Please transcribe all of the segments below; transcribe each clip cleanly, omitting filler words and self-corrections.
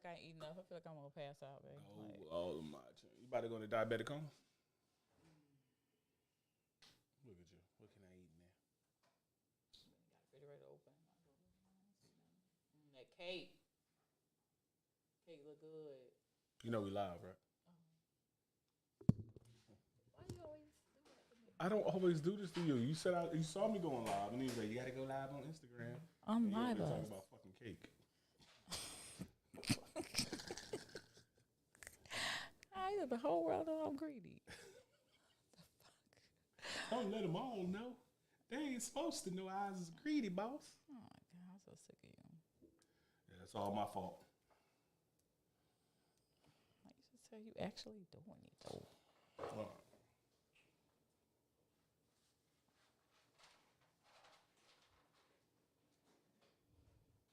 like I ain't eat enough. I feel like I'm gonna pass out, baby. Oh, my turn. You about to go in the diabetic coma? Look at you. What can I eat in there? Got the refrigerator open. That cake. Cake look good. You know we live, right? Why you always do that to me? I don't always do this to you. You said you saw me going live, and he was like, "You got to go live on Instagram." I'm and live. Talking about fucking cake. I the whole world know I'm greedy. Don't let them all know. They ain't supposed to know I was greedy, boss. Oh my god, I'm so sick of you. Yeah, that's all my fault. I used to tell you actually doing it though.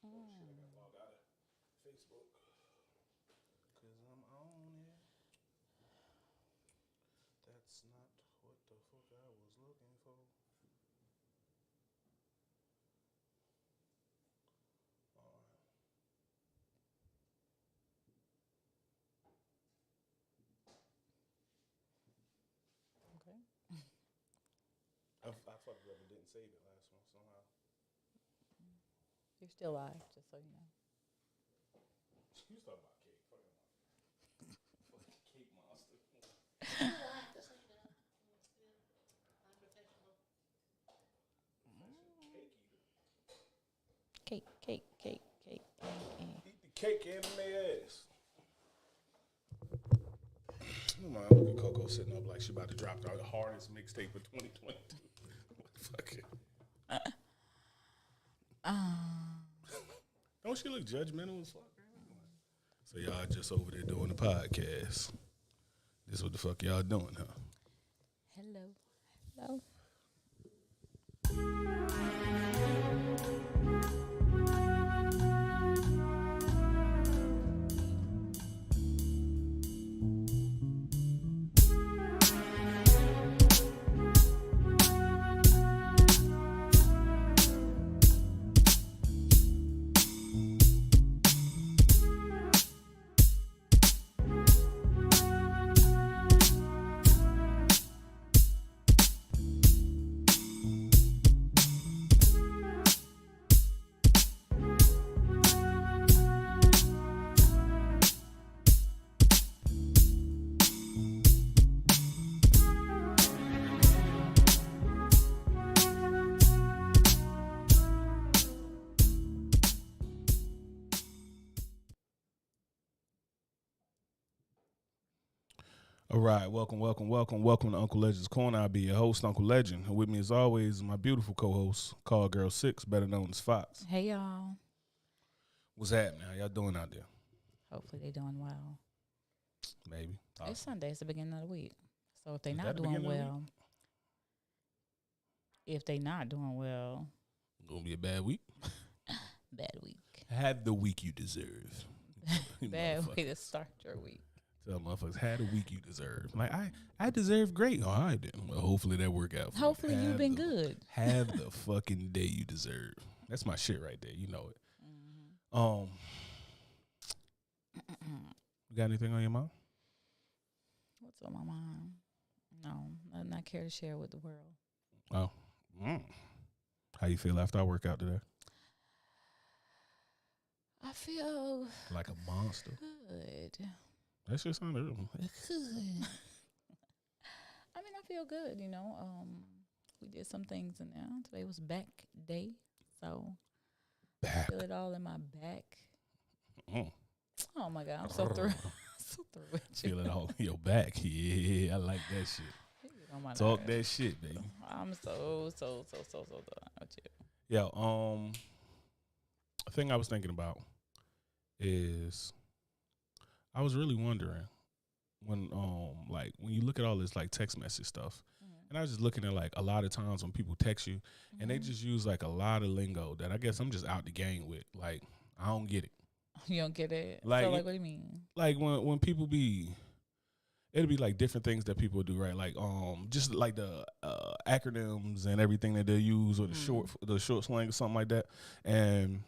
Shit, I got logged out of Facebook. Because I'm on it. That's not what the fuck I was looking for. Alright. Okay. I fucked up and didn't save it last one somehow. You're still live, just so you know. You was talking about cake. Fucking cake monster. Cake. Eat the cake and the ass. Look at Coco sitting up like she about to drop the hardest mixtape of 2022. Fuck it. Don't she look judgmental as fuck? So y'all just over there doing the podcast. This what the fuck y'all doing, huh? Hello. All right, welcome to Uncle Legend's Corner. I'll be your host, Uncle Legend. And with me, as always, is my beautiful co-host, Call Girl 6, better known as Fox. Hey, y'all. What's happening? How y'all doing out there? Hopefully they doing well. Maybe. It's Sunday. It's the beginning of the week. So if they Is not that the doing beginning of the well, It's going to be a bad week. bad week. Have the week you deserve. You Bad motherfuckers. way to start your week. Tell motherfuckers, had a week you deserve. Like, I deserve great. All right, then. Well, hopefully that work out for Hopefully you. you've been good. Have the fucking day you deserve. That's my shit right there. You know it. Mm-hmm. You got anything on your mind? What's on my mind? No, I not care to share with the world. Oh. How you feel after I work out today? I feel Like a monster. good. That shit sounded real. Good. I mean, I feel good, you know. We did some things in there. Today was back day, so Back. I feel it all in my back. Mm. Oh my God, I'm so through. So through with you. Feel it all in your back. Yeah, I like that shit. Oh my Talk God. that shit, baby. I'm so done with you. Yeah, a thing I was thinking about is I was really wondering when when you look at all this like text message stuff, and I was just looking at like a lot of times when people text you and they just use like a lot of lingo that I guess I'm just out the game with. Like, I don't get it. You don't get it? Like, so, like, what do you mean? Like when people it'll be like different things that people do, right? Like just like the acronyms and everything that they use, or the short slang or something like that. And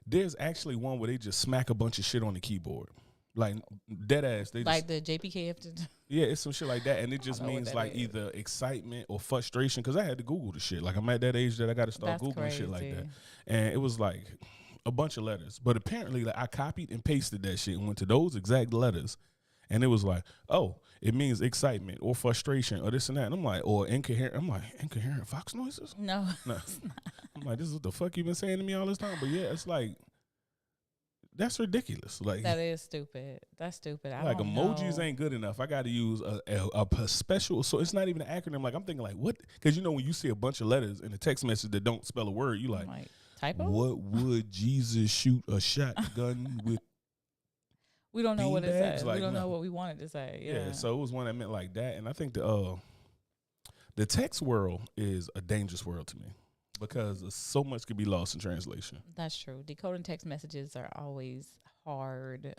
There's actually one where they just smack a bunch of shit on the keyboard. Like dead ass. They Like just, the JPK. yeah, it's some shit like that. And it just know what means that like is. either excitement or frustration. Cause I had to Google the shit. Like I'm at that age that I got to start That's Googling shit like crazy. that. And it was like a bunch of letters. But apparently like I copied and pasted that shit and went to those exact letters. And it was like, oh, it means excitement or frustration or this and that. And I'm like, or incoherent. I'm like, incoherent fox noises? No. No. I'm like, this is what the fuck you been saying to me all this time. But yeah, it's like, that's ridiculous. Like That is stupid. That's stupid. I like don't emojis know. ain't good enough. I got to use a special. So it's not even an acronym. Like I'm thinking like what? Because you know when you see a bunch of letters in a text message that don't spell a word, you like, typo? what would Jesus shoot a shotgun with? We don't know what it beanbags? says. Like, We don't no. know what we wanted to say. Yeah. Yeah. So it was one that meant like that, and I think the text world is a dangerous world to me because so much could be lost in translation. That's true. Decoding text messages are always hard,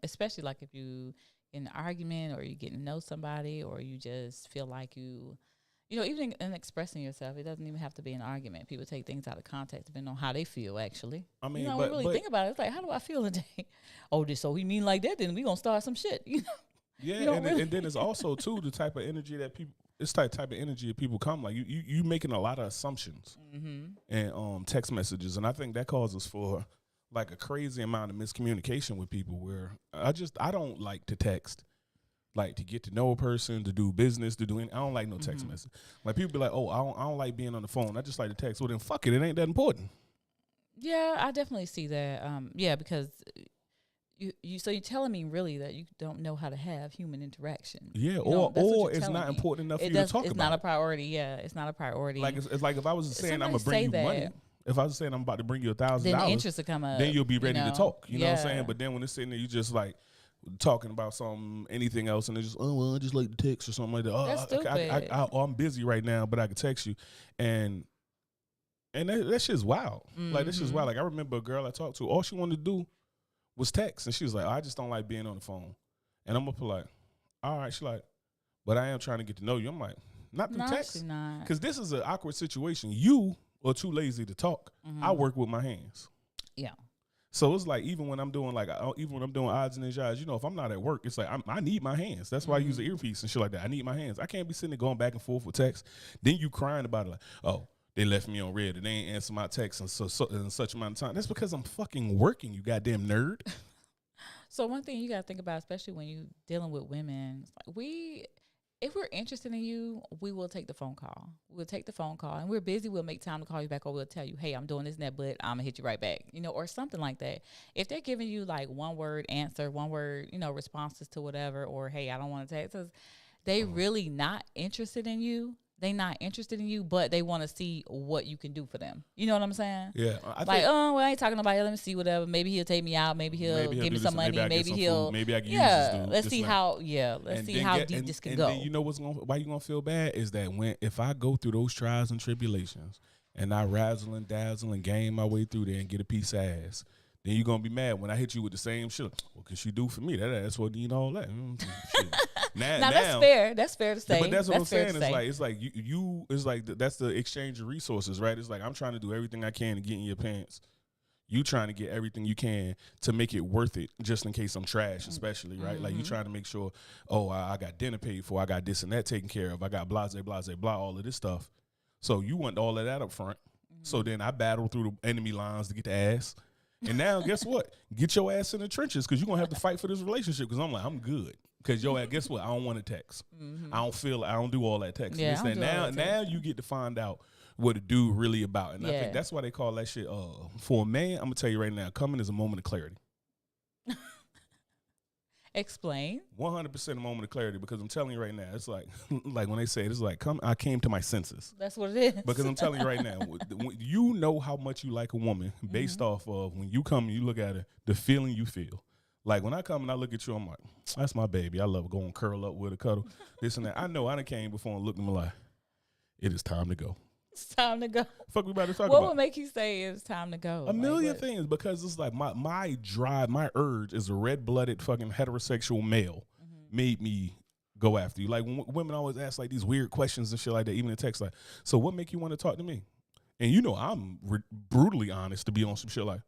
especially like if you in an argument or you getting to know somebody or you just feel like even in expressing yourself, it doesn't even have to be an argument. People take things out of context depending on how they feel, actually. I mean, when but, you really but think about it, it's like, how do I feel today? Oh, so we mean like that, then we going to start some shit. You know? yeah, you don't and, really- and then it's also too the type of energy that people. It's type of energy that people come like you making a lot of assumptions and text messages, and I think that causes for like a crazy amount of miscommunication with people. Where I don't like to text, like to get to know a person, to do business, to do anything. I don't like no text message. Like people be like, oh, I don't like being on the phone. I just like to text. Well, then fuck it. It ain't that important. Yeah, I definitely see that. Yeah, because so you're telling me really that you don't know how to have human interaction. Yeah, You know, that's what or you're it's telling not me. important enough for you to talk It's about. not a priority. Yeah, it's not a priority. Like it's like if I was saying I'm gonna Somebody bring say you that. money, if I was saying I'm about to bring you $1,000, then the interest will come up. then you'll be ready to talk. You know what I'm Yeah. saying? But then when it's sitting there, you just like talking about anything else, and it's just, oh, well, I just like to text or something like that. Oh, That's stupid. I'm busy right now, but I can text you. And that shit's wild. Like, this shit's wild. Like, I remember a girl I talked to, all she wanted to do was text. And she was like, I just don't like being on the phone. And I'm up like, all right. She's like, but I am trying to get to know you. I'm like, not through No, text. she's not. Because this is an awkward situation. You are too lazy to talk. I work with my hands. Yeah. So it's like even when I'm doing odds and ends, you know, if I'm not at work, it's like I need my hands. That's why I use an earpiece and shit like that. I need my hands. I can't be sitting there going back and forth with text. Then you crying about it like, oh, they left me on red and they ain't answer my text in such amount of time. That's because I'm fucking working, you goddamn nerd. So one thing you got to think about, especially when you dealing with women, it's like if we're interested in you, we will take the phone call. We'll take the phone call, and we're busy. We'll make time to call you back, or we'll tell you, hey, I'm doing this and that, but I'm gonna hit you right back, you know, or something like that. If they're giving you like one word answer, one word, you know, responses to whatever, or hey, I don't want to text us, they really not interested in you. They not interested in you, but they want to see what you can do for them. You know what I'm saying? Yeah. Well, I ain't talking about it. Let me see whatever. Maybe he'll take me out. Maybe he'll give me some money. Maybe he'll. Maybe I can use Yeah. this dude. Let's Just see like- how. Yeah. Let's see how deep this can go. Then you know why you gonna feel bad is that if I go through those trials and tribulations and I razzle and dazzle and game my way through there and get a piece of ass, then you're gonna be mad when I hit you with the same shit. What can she do for me? That's what need all that. Shit. Now that's fair. That's fair to say. But that's what I'm fair saying. to say. It's like you. It's like that's the exchange of resources, right? It's like I'm trying to do everything I can to get in your pants. You trying to get everything you can to make it worth it, just in case I'm trash, especially, right? Like you trying to make sure, oh, I got dinner paid for, I got this and that taken care of, I got blase, blah, all of this stuff. So you want all of that up front. So then I battle through the enemy lines to get the ass. And now, guess what? Get your ass in the trenches because you're going to have to fight for this relationship because I'm like, I'm good. Because, guess what? I don't want to text. I don't do all that text. Yeah, I don't do all that now you get to find out what a dude really about. And I Yeah. think that's why they call that shit, for a man, I'm going to tell you right now, coming is a moment of clarity. Explain. 100% a moment of clarity because I'm telling you right now, it's like, like when they say it, it's like, I came to my senses. That's what it is. Because I'm telling you right now, you know how much you like a woman based off of when you come and you look at her, the feeling you feel. Like when I come and I look at you, I'm like, that's my baby. I love going curl up with her, cuddle, this and that. I know I done came before and looked at me like, it is time to go. It's time to go. Fuck we about to talk What about? would make you say it's time to go? A million what? things because it's like my drive, my urge is a red-blooded fucking heterosexual male made me go after you. Like when women always ask like these weird questions and shit like that, even in text, like, so what make you want to talk to me? And I'm brutally honest to be on some shit like,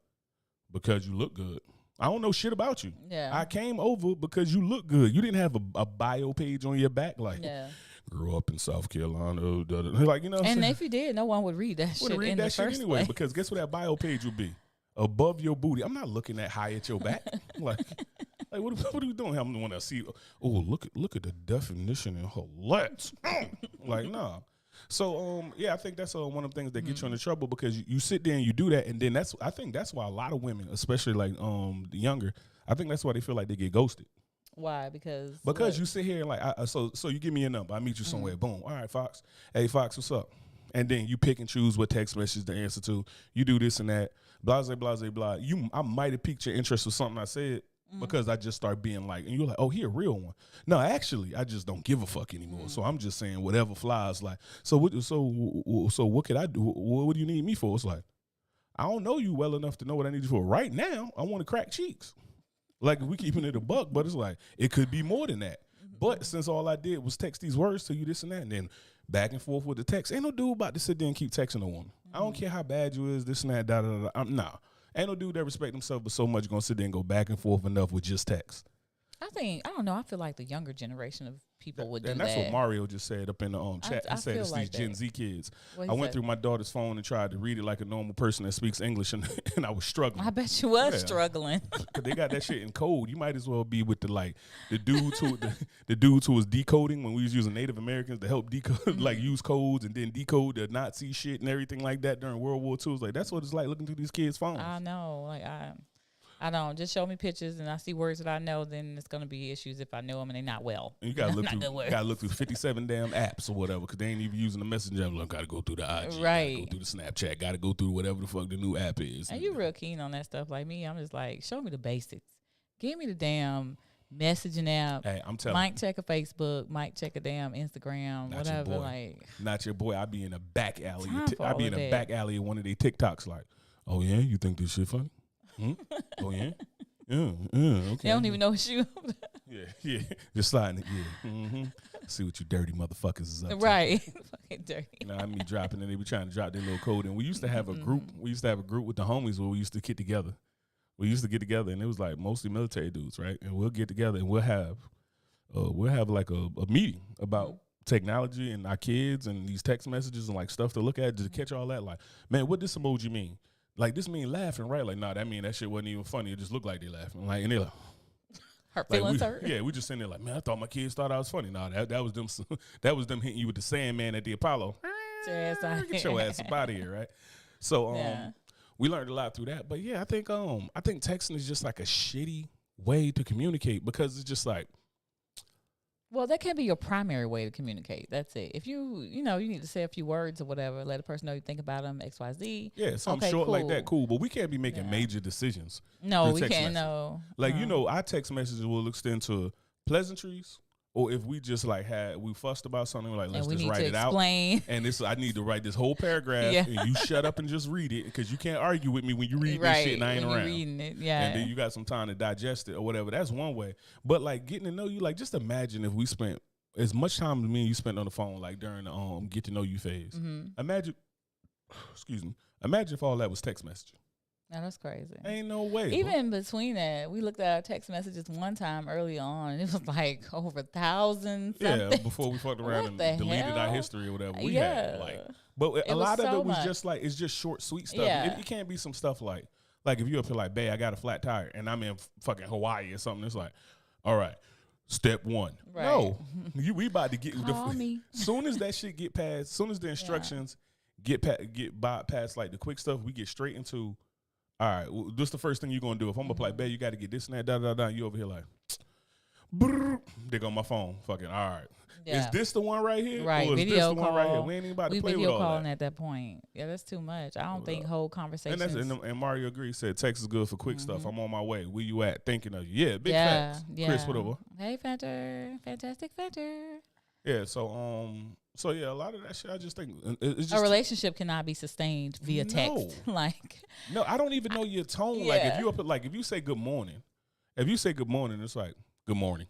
because you look good. I don't know shit about you. Yeah. I came over because you look good. You didn't have a bio page on your back like, Yeah. grew up in South Carolina. Like, you know what I'm And saying? if you did, no one would read that shit Wouldn't read in that the shit first anyway, place. because guess what that bio page would be? Above your booty. I'm not looking at high at your back. like what are you doing? I'm the one that see, oh, look at the definition in her legs. Like, nah. So yeah, I think that's one of the things that get you into trouble, because you sit there and you do that, and then I think that's why a lot of women, especially like the younger, I think that's why they feel like they get ghosted. Why? Because what? You sit here and like, so you give me a number, I meet you somewhere, boom. All right, Fox. Hey, Fox, what's up? And then you pick and choose what text message to answer to. You do this and that, blah, blah, blah, blah. I might have piqued your interest with something I said, because I just start being like, and you're like, oh, he a real one. No, actually, I just don't give a fuck anymore. So I'm just saying whatever flies. Like, so what could I do? What do you need me for? It's like, I don't know you well enough to know what I need you for. Right now, I want to crack cheeks. Like, we keeping it a buck, but it's like, it could be more than that. But since all I did was text these words to you, this and that, and then back and forth with the text, ain't no dude about to sit there and keep texting a woman. I don't care how bad you is, this and that, da da da. Nah. Ain't no dude that respect himself but so much gonna sit there and go back and forth enough with just text. I don't know. I feel like the younger generation of people would do that. And that's what Mario just said up in the chat. He said it's like these Gen Z kids. What I he went said? through my daughter's phone and tried to read it like a normal person that speaks English, and I was struggling. I bet you was Yeah. struggling. Cause they got that shit in code. You might as well be with the dudes who was decoding when we was using Native Americans to help decode, like use codes and then decode the Nazi shit and everything like that during World War II. It's like, that's what it's like looking through these kids' phones. I know. Like I don't. Just show me pictures and I see words that I know, then it's gonna be issues if I know them and they're not well. And you gotta look Not through, good words. 57 damn apps or whatever, because they ain't even using the messenger. Like, gotta go through the IG, Right. gotta go through the Snapchat, gotta go through whatever the fuck the new app is. And you real keen on that stuff like me. I'm just like, show me the basics. Give me the damn messaging app. Hey, I'm telling Might check a Facebook, might check a damn Instagram, Not your whatever. boy. Like, not your boy. I be in a back alley. Time for I be all in of a that. back alley of one of their TikToks. Like, oh yeah, you think this shit funny? Oh yeah, okay. they don't even know what you. Yeah. Just sliding it. Yeah. See what you dirty motherfuckers is up to. Right. Fucking dirty. You know, I mean, dropping, and they be trying to drop their little code. And we used to have a group. We used to have a group with the homies where we used to get together. And it was like mostly military dudes, right? And we'll get together and we'll have like a meeting about technology and our kids and these text messages and like stuff to look at, just to catch all that. Like, man, what this emoji mean? Like, this mean laughing, right? Like, nah, that mean that shit wasn't even funny. It just looked like they laughing. Like, and they're like, Her like feelings hurt. yeah, we just sitting there like, man, I thought my kids thought I was funny. Nah, that was them. That was them hitting you with the Sandman at the Apollo. Get your ass out Get your ass up out of here, right? So Yeah. we learned a lot through that. But yeah, I think texting is just like a shitty way to communicate, because it's just like, Well, that can be your primary way to communicate. That's it. If you need to say a few words or whatever, let a person know you think about them, X, Y, Z. yeah, something Okay, short like cool. that, cool. But we can't be making Yeah. major decisions. No, through we text can't. message. No. Like, no. our text messages will extend to pleasantries, or if we just like we fussed about something, like, let's and we just need write to it out. explain. And I need to write this whole paragraph, Yeah. and you shut up and just read it, because you can't argue with me when you read right. this shit and I ain't when you're around. reading it. Yeah. And then you got some time to digest it or whatever. That's one way. But like, getting to know you, like, just imagine if we spent as much time as me and you spent on the phone, like during the get to know you phase. Mm-hmm. Imagine if all that was text messaging. No, that's crazy. Ain't no way. Even in between that, we looked at our text messages one time early on, and it was like over 1,000 yeah, something. before we fucked around What and the deleted our hell? history or whatever. We Yeah. had like, but a was lot of so it was much. just like, it's just short, sweet stuff. Yeah. It can't be some stuff like if you up here like, babe, I got a flat tire and I'm in fucking Hawaii or something. It's like, all right, step one. Right. No, we about to get Call me. Soon as that shit get past, soon as the instructions get bypassed, like the quick stuff, we get straight into, all right, well, this the first thing you're going to do. If I'm going to play, babe, you got to get this and that, da. You over here like, brrr, they go on my phone. Fucking, all right. Yeah. Is this the one right here? Right, Or is video this the one right here? call. We ain't even about to We play with video all calling that. at that point. Yeah, that's too much. I don't think whole conversations. And Mario agreed, said text is good for quick stuff. I'm on my way. Where you at? Thinking of you. Yeah, big yeah, facts. yeah. Chris, whatever. Hey, Fenter. Fantastic Fenter. Yeah, so yeah, a lot of that shit, I just think it's just A relationship cannot be sustained via text. Like, no, I don't even know your tone. Like, if you if you say good morning, it's like good morning.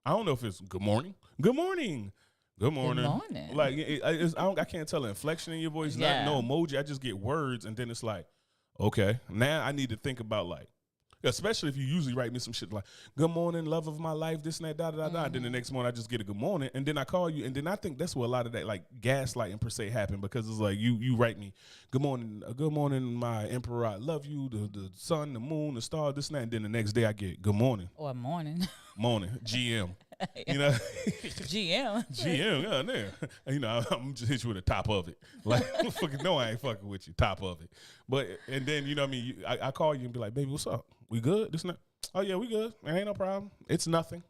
I don't know if it's good morning. Good morning. Good morning. Good morning. Like I can't tell the inflection in your voice. Yeah. Not no emoji. I just get words, and then it's like, Okay, now I need to think about like, especially if you usually write me some shit like, good morning, love of my life, this and that, da da da da. Then the next morning I just get a good morning, and then I call you, and then I think that's where a lot of that like gaslighting per se happened, because it's like you write me, good morning, my emperor, I love you, the sun, the moon, the star, this and that, and then the next day I get good morning. Or morning. Morning, GM. You know, GM. GM, yeah, there. You know, I'm just hit you with the top of it. Like, fucking no, I ain't fucking with you, top of it. But and then you know what I mean. I call you and be like, baby, what's up? We good? This and that. Oh yeah, we good. There ain't no problem. It's nothing.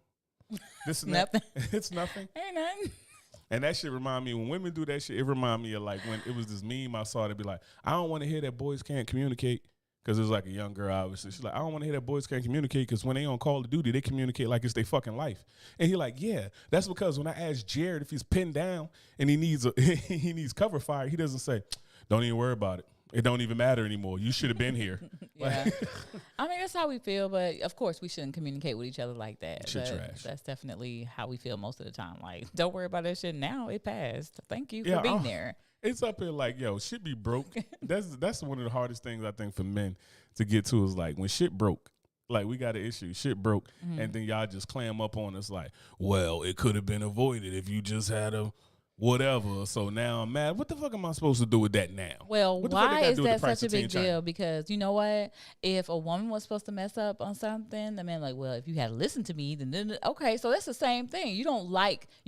This and Nothing. that. It's nothing. Ain't nothing. And that shit remind me, when women do that shit, it remind me of like when it was this meme I saw that be like, I don't want to hear that boys can't communicate. Because it was like a young girl, obviously. She's like, I don't want to hear that boys can't communicate, because when they on Call of Duty, they communicate like it's their fucking life. And he like, yeah, that's because when I asked Jared if he's pinned down and he needs he needs cover fire, he doesn't say, don't even worry about it. It don't even matter anymore. You should have been here. Yeah. I mean, that's how we feel, but of course we shouldn't communicate with each other like that. Shit But trash. that's definitely how we feel most of the time. Like, don't worry about that shit now. It passed. Thank you Yeah, for being there. It's up here like, yo, shit be broke. That's one of the hardest things I think for men to get to, is like when shit broke. Like, we got an issue, shit broke, and then y'all just clam up on us like, well, it could have been avoided if you just had a whatever. So now I'm mad. What the fuck am I supposed to do with that now? Well, What the fuck they why gotta is do with that the price such a of tea in big China? deal? Because you know what? If a woman was supposed to mess up on something, the man like, well, if you had listened to me, then okay. So that's the same thing. You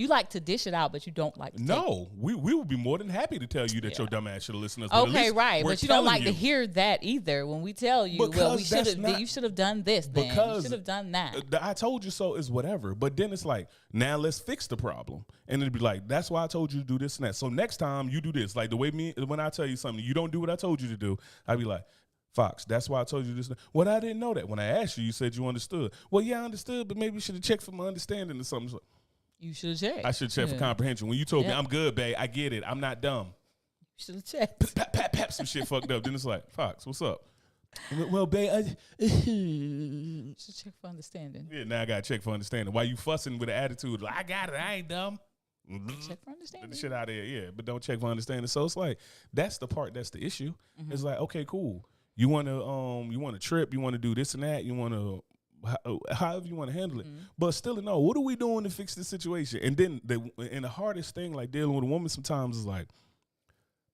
like to dish it out, but you don't like to take it. No, we would be more than happy to tell you that your dumb ass should have listened to us. But at Okay, least right, we're but you don't telling like you. to hear that either. When we tell you, well, Because we should that's have, not- you should have done this. Then you Because should have done that. I told you so is whatever. But then it's like, now let's fix the problem. And it'd be like, that's why I told you to do this and that. So next time you do this. Like the way when I tell you something, you don't do what I told you to do, I'd be like, Fox, that's why I told you this. Well, I didn't know that. When I asked you, you said you understood. Well, yeah, I understood, but maybe you should have checked for my understanding or something. You should have checked. I should check for comprehension. When you told me, I'm good, babe, I get it. I'm not dumb. You should have checked. Pap, some shit fucked up. Then it's like, Fox, what's up? Well, babe, You should check for understanding. yeah, now I got to check for understanding. Why you fussing with an attitude? Like, I got it. I ain't dumb. Check for Get understanding. the shit out of there, yeah. But don't check for understanding. So it's like, that's the part that's the issue. It's like, okay, cool. You wanna trip, you wanna do this and that, you wanna however you wanna handle it. But still no, what are we doing to fix this situation? And then the hardest thing, like dealing with a woman sometimes, is like,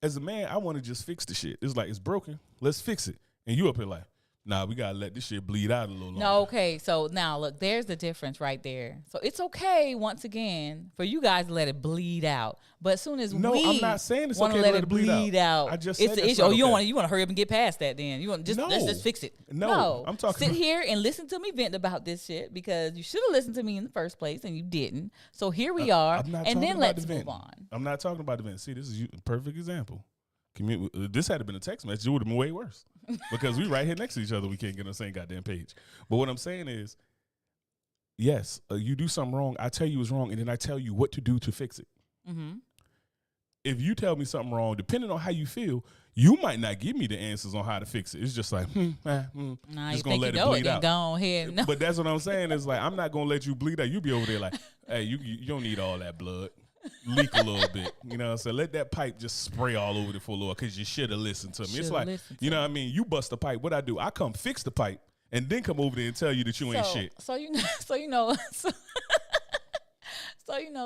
as a man, I wanna just fix the shit. It's like, it's broken, let's fix it. And you up here like, nah, we gotta let this shit bleed out a little longer. No, okay. So now look, there's the difference right there. So it's okay, once again, for you guys to let it bleed out. But as soon as No, we I'm not saying it's want okay to let it bleed out, I just it's said the that's issue. not Oh, you okay. want to hurry up and get past that? Then you want let's No. just fix it. No, I'm talking Sit about- here and listen to me vent about this shit, because you should have listened to me in the first place and you didn't. So here we are, I'm not and talking then about let's the move vent. on. I'm not talking about the event. See, this is a perfect example. This had been a text message, it would have been way worse, because we right here next to each other. We can't get on the same goddamn page. But what I'm saying is, yes, you do something wrong. I tell you it's wrong, and then I tell you what to do to fix it. Mm-hmm. If you tell me something wrong, depending on how you feel, you might not give me the answers on how to fix it. It's just like, Nah, just you gonna think let you it know bleed then out. go ahead. No. But that's what I'm saying. Is like, I'm not gonna let you bleed out. You be over there like, hey, you don't need all that blood. Leak a little bit, you know. So let that pipe just spray all over the floor, because you should have listened to me. It's Shoulda like, listened you to know what I mean? You bust the pipe. What I do? I come fix the pipe and then come over there and tell you that you ain't shit. So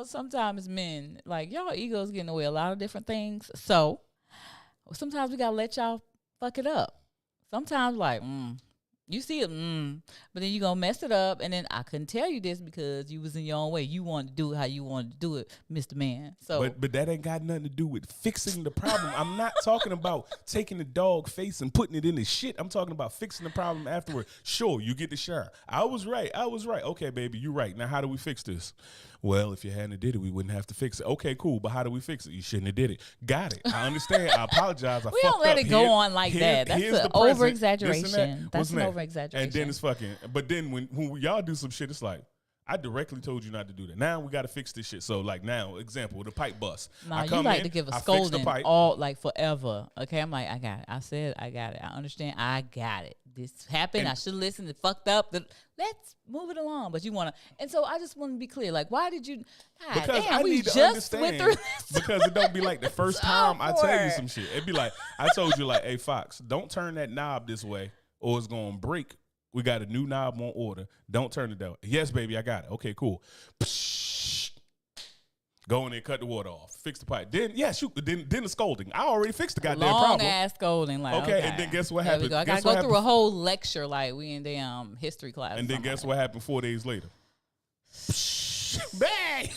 sometimes men, like, y'all egos get in the way of a lot of different things. So sometimes we gotta let y'all fuck it up. Sometimes like, you see it, but then you gonna mess it up, and then I couldn't tell you this because you was in your own way. You wanted to do it how you wanted to do it, Mr. Man. So But that ain't got nothing to do with fixing the problem. I'm not talking about taking the dog face and putting it in the shit. I'm talking about fixing the problem afterward. Sure, you get the share. I was right. Okay, baby, you're right. Now how do we fix this? Well, if you hadn't did it, we wouldn't have to fix it. Okay, cool. But how do we fix it? You shouldn't have did it. Got it. I understand. I apologize. we don't let it go on like that. That's here's an the present, over this and that. exaggeration. That's What's an that? over exaggeration. And then it's fucking. But then when y'all do some shit, it's like, I directly told you not to do that. Now we got to fix this shit. So like now, example, the pipe bust. Nah, I you come like in, to give a I fix the scolding pipe. all like forever. Okay, I'm like, I got it. I said I got it. I understand. I got it. this happened. I should listen. It fucked up. Let's move it along. But you want to, and so I just want to be clear. Like, why did you? God Because damn, I we need to just went understand. through this. Because it don't be like the first So time I tell you awkward. some shit. It'd be like, I told you, like, hey, Fox, don't turn that knob this way or it's going to break. We got a new knob on order. Don't turn it down. Yes, baby, I got it. Okay, cool. Psh, go in there, cut the water off, fix the pipe. Then, yeah, shoot. Then the scolding. I already fixed the goddamn Long problem. ass scolding. Like, Okay, and then guess what There we happened? go. I Guess gotta what go through a happened? whole lecture like we in damn history class. or And then something guess like what happened 4 days later? Bang!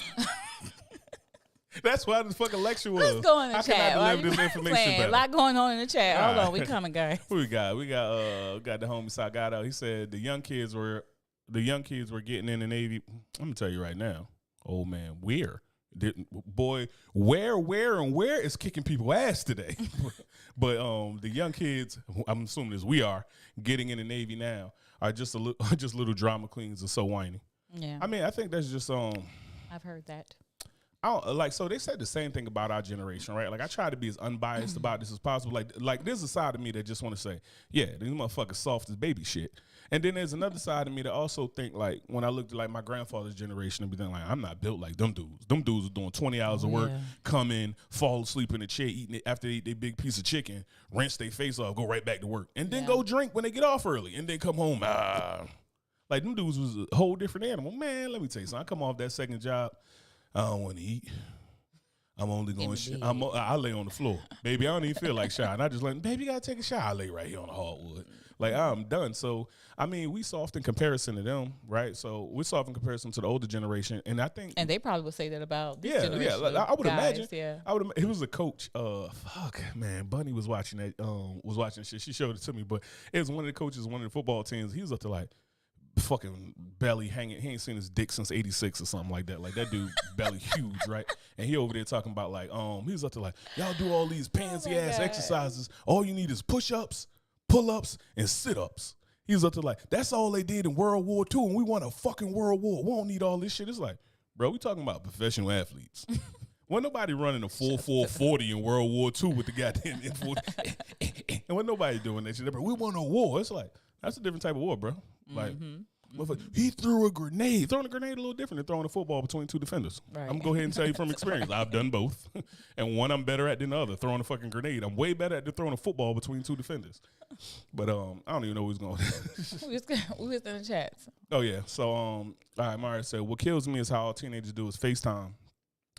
That's why the fucking lecture was. Let's go in the How chat. can I Why deliver you this information playing? A better? lot going on in the chat. Hold on, we Alright. coming, guys. Who we got? We got the homie Salgado. He said the young kids were getting in the Navy. I'm gonna tell you right now, old man, where is kicking people ass today? But the young kids, I'm assuming as we are getting in the Navy now, are just little drama queens and so whiny. Yeah, I mean, I think that's just I've heard that. I don't, like, so they said the same thing about our generation, right? Like, I try to be as unbiased about this as possible. Like there's a side of me that just want to say, yeah, these motherfuckers soft as baby shit. And then there's another side of me that also think, like, when I looked at, like, my grandfather's generation and be thinking, like, I'm not built like them dudes. Them dudes are doing 20 hours of work, yeah. come in, fall asleep in the chair, eating it after they eat their big piece of chicken, rinse their face off, go right back to work, and then Yeah. go drink when they get off early, and then come home. Like, them dudes was a whole different animal. Man, let me tell you something. I come off that second job, I don't want to eat. I'm only going to I lay on the floor. Baby, I don't even feel like showering. I just like, baby, you got to take a shower. I lay right here on the hardwood. Like, I'm done. So, I mean, we soft in comparison to them, right? So, we're soft in comparison to the older generation. And I think. And they probably would say that about this Yeah, generation. like, of I would guys, imagine. Yeah. He was a coach. Bunny was watching that. Was watching shit. She showed it to me, but it was one of the coaches, one of the football teams. He was up to like fucking belly hanging. He ain't seen his dick since '86 or something like that. Like that dude belly huge, right? And he over there talking about like he was up to like, y'all do all these pansy ass God. exercises. All you need is push ups, pull ups, and sit ups. He was up to like, that's all they did in World War II, and we won a fucking World War. We don't need all this shit. It's like, bro, we talking about professional athletes. Wasn't nobody running a 4.40 in World War II with the goddamn and wasn't nobody doing that shit. We won a war. It's like, that's a different type of war, bro. Like, he threw a grenade. Throwing a grenade a little different than throwing a football between two defenders. Right. I'm going to go ahead and tell you from experience. I've done both. And one I'm better at than the other, throwing a fucking grenade. I'm way better at throwing a football between two defenders. But I don't even know who's going we was in the chats. Oh, yeah. So, all right, Mario said, what kills me is how all teenagers do is FaceTime,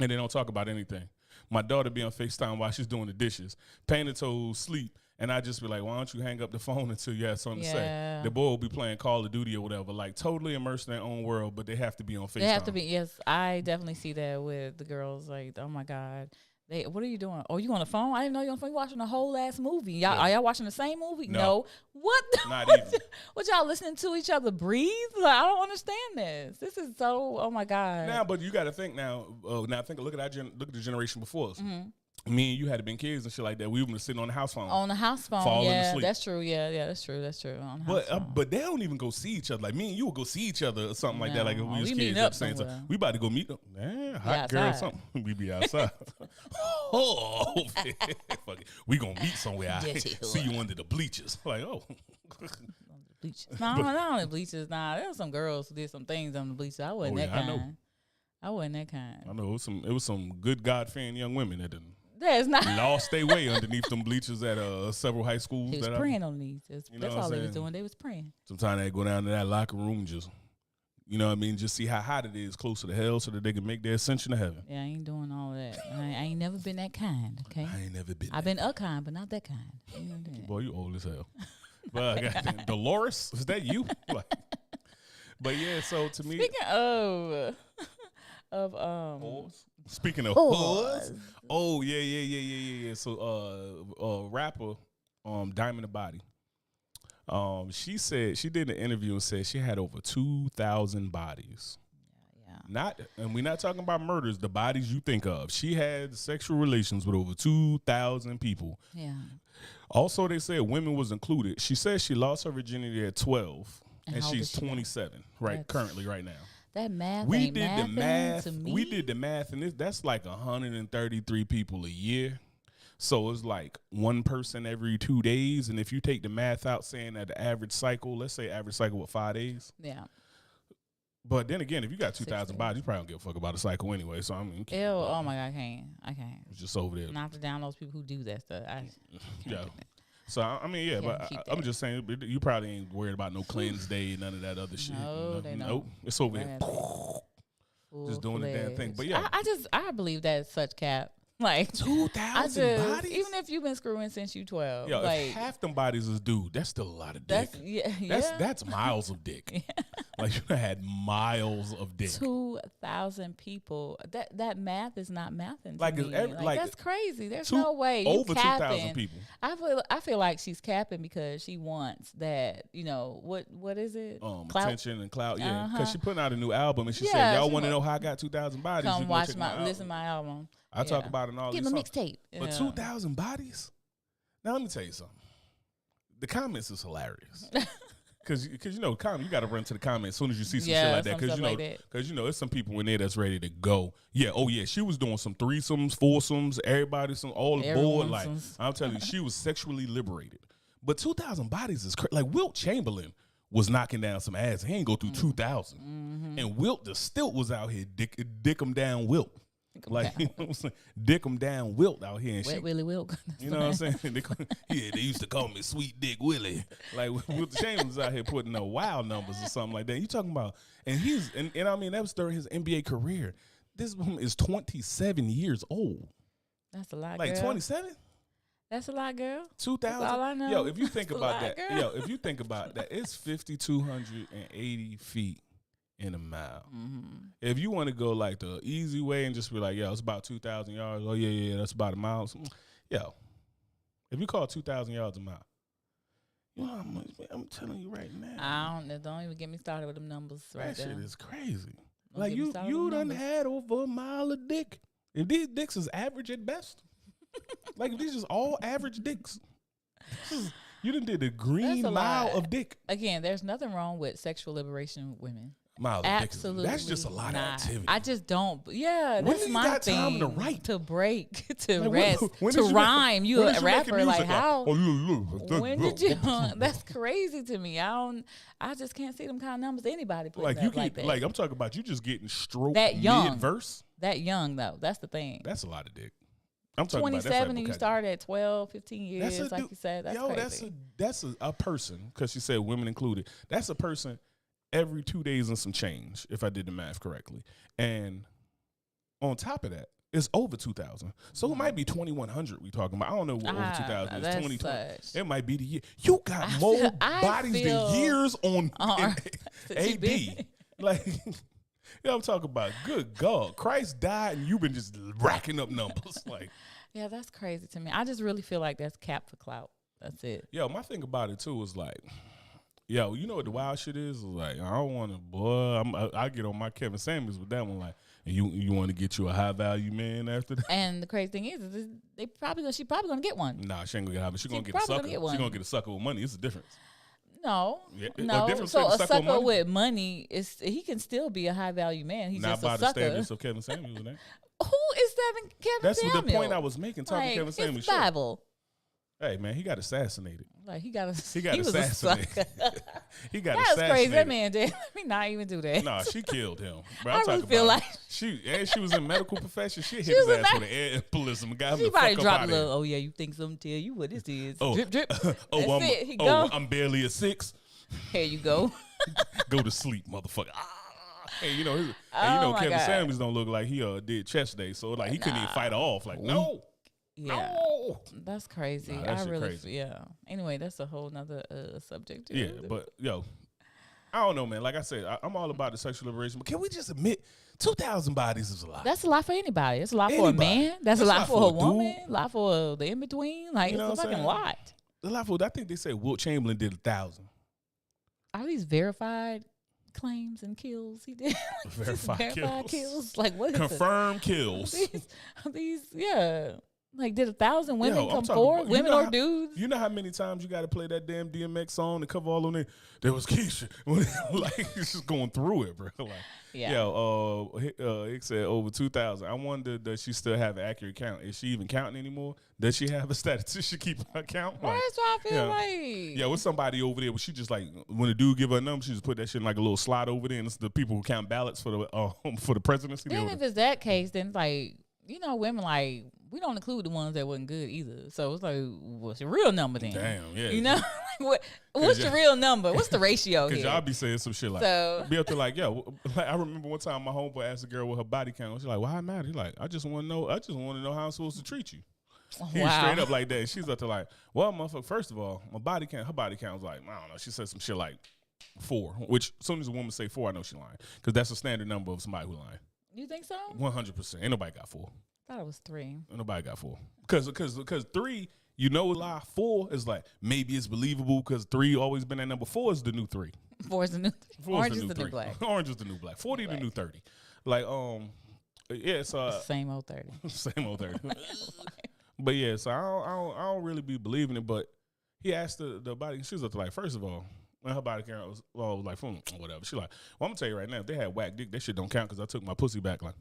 and they don't talk about anything. My daughter be on FaceTime while she's doing the dishes, painted toes, sleep, and I just be like, why don't you hang up the phone until you have something to say? Yeah. The boy will be playing Call of Duty or whatever, like totally immersed in their own world, but they have to be on FaceTime. They have to be. Yes, I definitely see that with the girls. Like, oh my god, what are you doing? Oh, you on the phone? I didn't know you on the phone. You watching a whole ass movie. Y'all, Yeah. Are y'all watching the same movie? No. What? Not even. What y'all listening to each other breathe? Like, I don't understand this. This is so. Oh my god. Now, but you got to think now. Look at look at the generation before us. Mm-hmm. Me and you had to been kids and shit like that. We were sitting on the house phone. On the house phone, Falling yeah, asleep. that's true. Yeah, that's true. That's true. On the house phone. But they don't even go see each other. Like me and you will go see each other or something like that. Like if No, we was we kids meeting at up the same somewhere. time. We about to go meet them. Hot girl or outside. something. We be outside. Fuck it. We gonna meet somewhere. I Dirty see you under the bleachers. Like, oh. Bleachers. No, not on the bleachers. Nah, there was some girls who did some things on the bleachers. I wasn't Oh, that yeah, I know. kind. I wasn't that kind. I know it was some good God fearing young women that done That's not. lost their way underneath them bleachers at several high schools. They was that I- praying on these. You know That's what all I'm they was saying? doing. They was praying. Sometimes they go down to that locker room and just, you know what I mean, just see how hot it is closer to hell so that they can make their ascension to heaven. Yeah, I ain't doing all of that. I ain't never been that kind. Okay, I ain't never been. I've been a kind, but not that kind. You know that. Boy, you old as hell. But Dolores, is that you? Like, but yeah, so to me, Speaking of speaking of whores. oh yeah. So rapper Diamond the Body. She said she did an interview and said she had over 2,000 bodies. yeah, And we're not talking about murders, the bodies you think of. She had sexual relations with over 2,000 people. yeah. Also, they said women was included. She said she lost her virginity at 12, and how old she's is she now? 27 currently right now. That math. We ain't did the mathing math. To me. We did the math, and that's like 133 people a year. So it's like one person every 2 days. And if you take the math out saying that the average cycle, let's say average cycle with 5 days. Yeah. But then again, if you got 2,000 16. bodies, you probably don't give a fuck about a cycle anyway. So I mean, Ew, oh my God, I can't. it's just over there. Not to down those people who do that stuff. I can't Yeah. do that. So I mean, yeah, Yeah, but keep I'm that. just saying, you probably ain't worried about no cleanse day, none of that other shit. No, they Nope, don't. it's over there. Full Just doing the damn thing. fledged. But yeah. I believe that's such cap. Like 2,000 bodies. even if you've been screwing since you 12, Yo, like if half them bodies is dude, that's still a lot of dick. That's miles of dick. Like you had miles of dick. 2,000 people. That math is not mathing. Like, to is me. every- like, that's crazy. There's two- no way you over 2,000 capping. people. I feel like she's capping because she wants that. You know what is it? Clout? Attention and clout, yeah. Because Uh-huh. she putting out a new album and she Yeah, said, "Y'all she want to wa- know how I got 2,000 bodies? You Come can go watch check my album." listen to my album. I talk Yeah. about it in all Give these him a songs. mixtape. But Yeah. 2,000 bodies? Now let me tell you something. The comments is hilarious. Cause you know, you got to run to the comments as soon as you see some shit like that. some Cause stuff you know, like that. cause you know, there's some people in there that's ready to go. Yeah, oh yeah, she was doing some threesomes, foursomes, everybody, all aboard. Like I'm telling you, she was sexually liberated. But 2,000 bodies is crazy. Like Wilt Chamberlain was knocking down some ass. He ain't go through 2,000. And Wilt the Stilt was out here dick him down Wilt. Like you know what I'm saying, dick him down Wilt out here. And Wet she, Willie Wilk. you know what I'm saying? They used to call me Sweet Dick Willie. Like Wilt Chamberlain's out here putting up wild numbers or something like that. You talking about? And I mean that was during his NBA career. This woman is 27 years old. That's a lot, Like girl. 27. That's a lot, girl. 2,000. That's all I know. Yo, if you think That's a about lot, that, girl. if you think about that, it's 5,280 feet in a mile. If you want to go like the easy way and just be like, yo, it's about 2,000 yards. Oh yeah, that's about a mile. Yo, if you call 2,000 yards a mile, you know how much? I'm telling you right now. Don't even get me started with them numbers right That there. shit is crazy. Don't Like get me you started with done numbers. had over a mile of dick. If these dicks is average at best, like if these is all average dicks, you done did the green That's a mile lot. of dick. Again, there's nothing wrong with sexual liberation with women. Mile of Absolutely, dick. That's just a lot not. of activity. I just don't. Yeah, When that's do you my got thing. time to write? To break, to Like, rest, when to did you make- rhyme. You when a did you make rapper? your Like music? how? When When did you? That's crazy to me. I just can't see them kind of numbers. Anybody putting Like you up like get that. like I'm talking about you just getting stroked That young. mid verse. That young though. That's the thing. That's a lot of dick. I'm talking about 27 and you that's started at 12, 15 years, That's a like dude- you said. That's yo, crazy. that's a person because she said women included. That's a person every 2 days and some change, if I did the math correctly. And on top of that, it's over 2,000. So it might be 2,100 we talking about. I don't know what over 2,000 is. that's 2020. such. It might be the year. You got more I bodies feel- than years on Since you AD. been- Like, you know what I'm talking about? Good God. Christ died and you've been just racking up numbers. Like, Yeah, that's crazy to me. I just really feel like that's cap for clout. That's it. yo, my thing about it too is like, yo, you know what the wild shit is? Like, I don't want to, boy. I get on my Kevin Samuels with that one. Like, and you want to get you a high value man after that? And the crazy thing is she probably gonna get one. Nah, she ain't gonna get high. But she gonna get a probably sucker. gonna get She one. gonna get a sucker with money. It's a difference. No, Yeah, a no. difference So between a sucker with sucker money? with money is he can still be a high value man. He's Not just by a the sucker. standards of Kevin Samuels. Man. Who is Kevin That's Samuel? the point I was making. Talking like, Kevin it's Samuels. the Sure. Bible. Hey man, he got assassinated. Like he got He was assassinated. a sucker. He got That's assassinated. crazy. That man did. Let me not even do that. Nah, she killed him. Bro, I I'm really talking feel about like- she was in medical profession. She hit She his was in ass with an air embolism. Got him She the probably fuck up dropped out a of little. Oh yeah, you think something tell you what this is? Oh, Drip drip. oh, That's it. He oh, go. I'm barely a 6. Here you go. Go to sleep, motherfucker. Ah. Hey, you know, Oh, my Kevin God. Samuels don't look like he did chest day, so like he couldn't even fight her off. Like, no, Yeah, no. that's crazy. Nah, that I shit really, crazy. yeah. Anyway, that's a whole nother subject. Yeah, but yo, I don't know, man. Like I said, I'm all about the sexual liberation, but can we just admit 2,000 bodies is a lot? that's a lot for anybody. It's a lot for a Anybody. man. That's a That's lot for a dude. woman. A lot for the in between. Like You know it's a what I'm fucking saying? lot. A lot for. I think they said Wilt Chamberlain did 1,000. Are these verified claims and kills he did? Verified kills. Like what is Confirmed kills. These, yeah. Like, did 1,000 women I'm come talking forward? about- Women or dudes? You know how many times you got to play that damn DMX song to cover all of them? There was Keisha. Like, it's just going through it, bro. Like, Hick said over 2,000. I wonder, does she still have an accurate count? Is she even counting anymore? Does she have a statistician keep her count? Like, That's what I feel like. yeah, with somebody over there, she just like, when the dude give her a number, she just put that shit in like a little slot over there, and it's the people who count ballots for the presidency. Then if it's that case, then it's like, women like, we don't include the ones that wasn't good either. So it's like, what's your real number then? Damn, yeah. You know, what's your real number? What's the ratio here? Because y'all be saying some shit like, be up there like, yo, like, I remember one time my homeboy asked a girl what her body count. She's like, well, how matter? He's like, I just want to know how I'm supposed to treat you. He was straight up like that. And she's up there like, well, motherfucker, first of all, her body count was like, I don't know. She said some shit like 4, which as soon as a woman say 4, I know she lying. Because that's a standard number of somebody who lying. You think so? 100%. Ain't nobody got 4. I thought it was 3. Ain't nobody got 4. Because 3, lie. 4 is like, maybe it's believable because 3 always been that number. 4 is the new 3. 4 is the new 3. Orange is the new black. Orange is the new black. 40 the new 30. Like, yeah, so. Same old 30. Same old 30. But yeah, so I don't really be believing it, but he asked the body, she was up to like, first of all, when her body count was like, whatever. She like, well, I'm gonna tell you right now, if they had whack dick, that shit don't count because I took my pussy back. Like,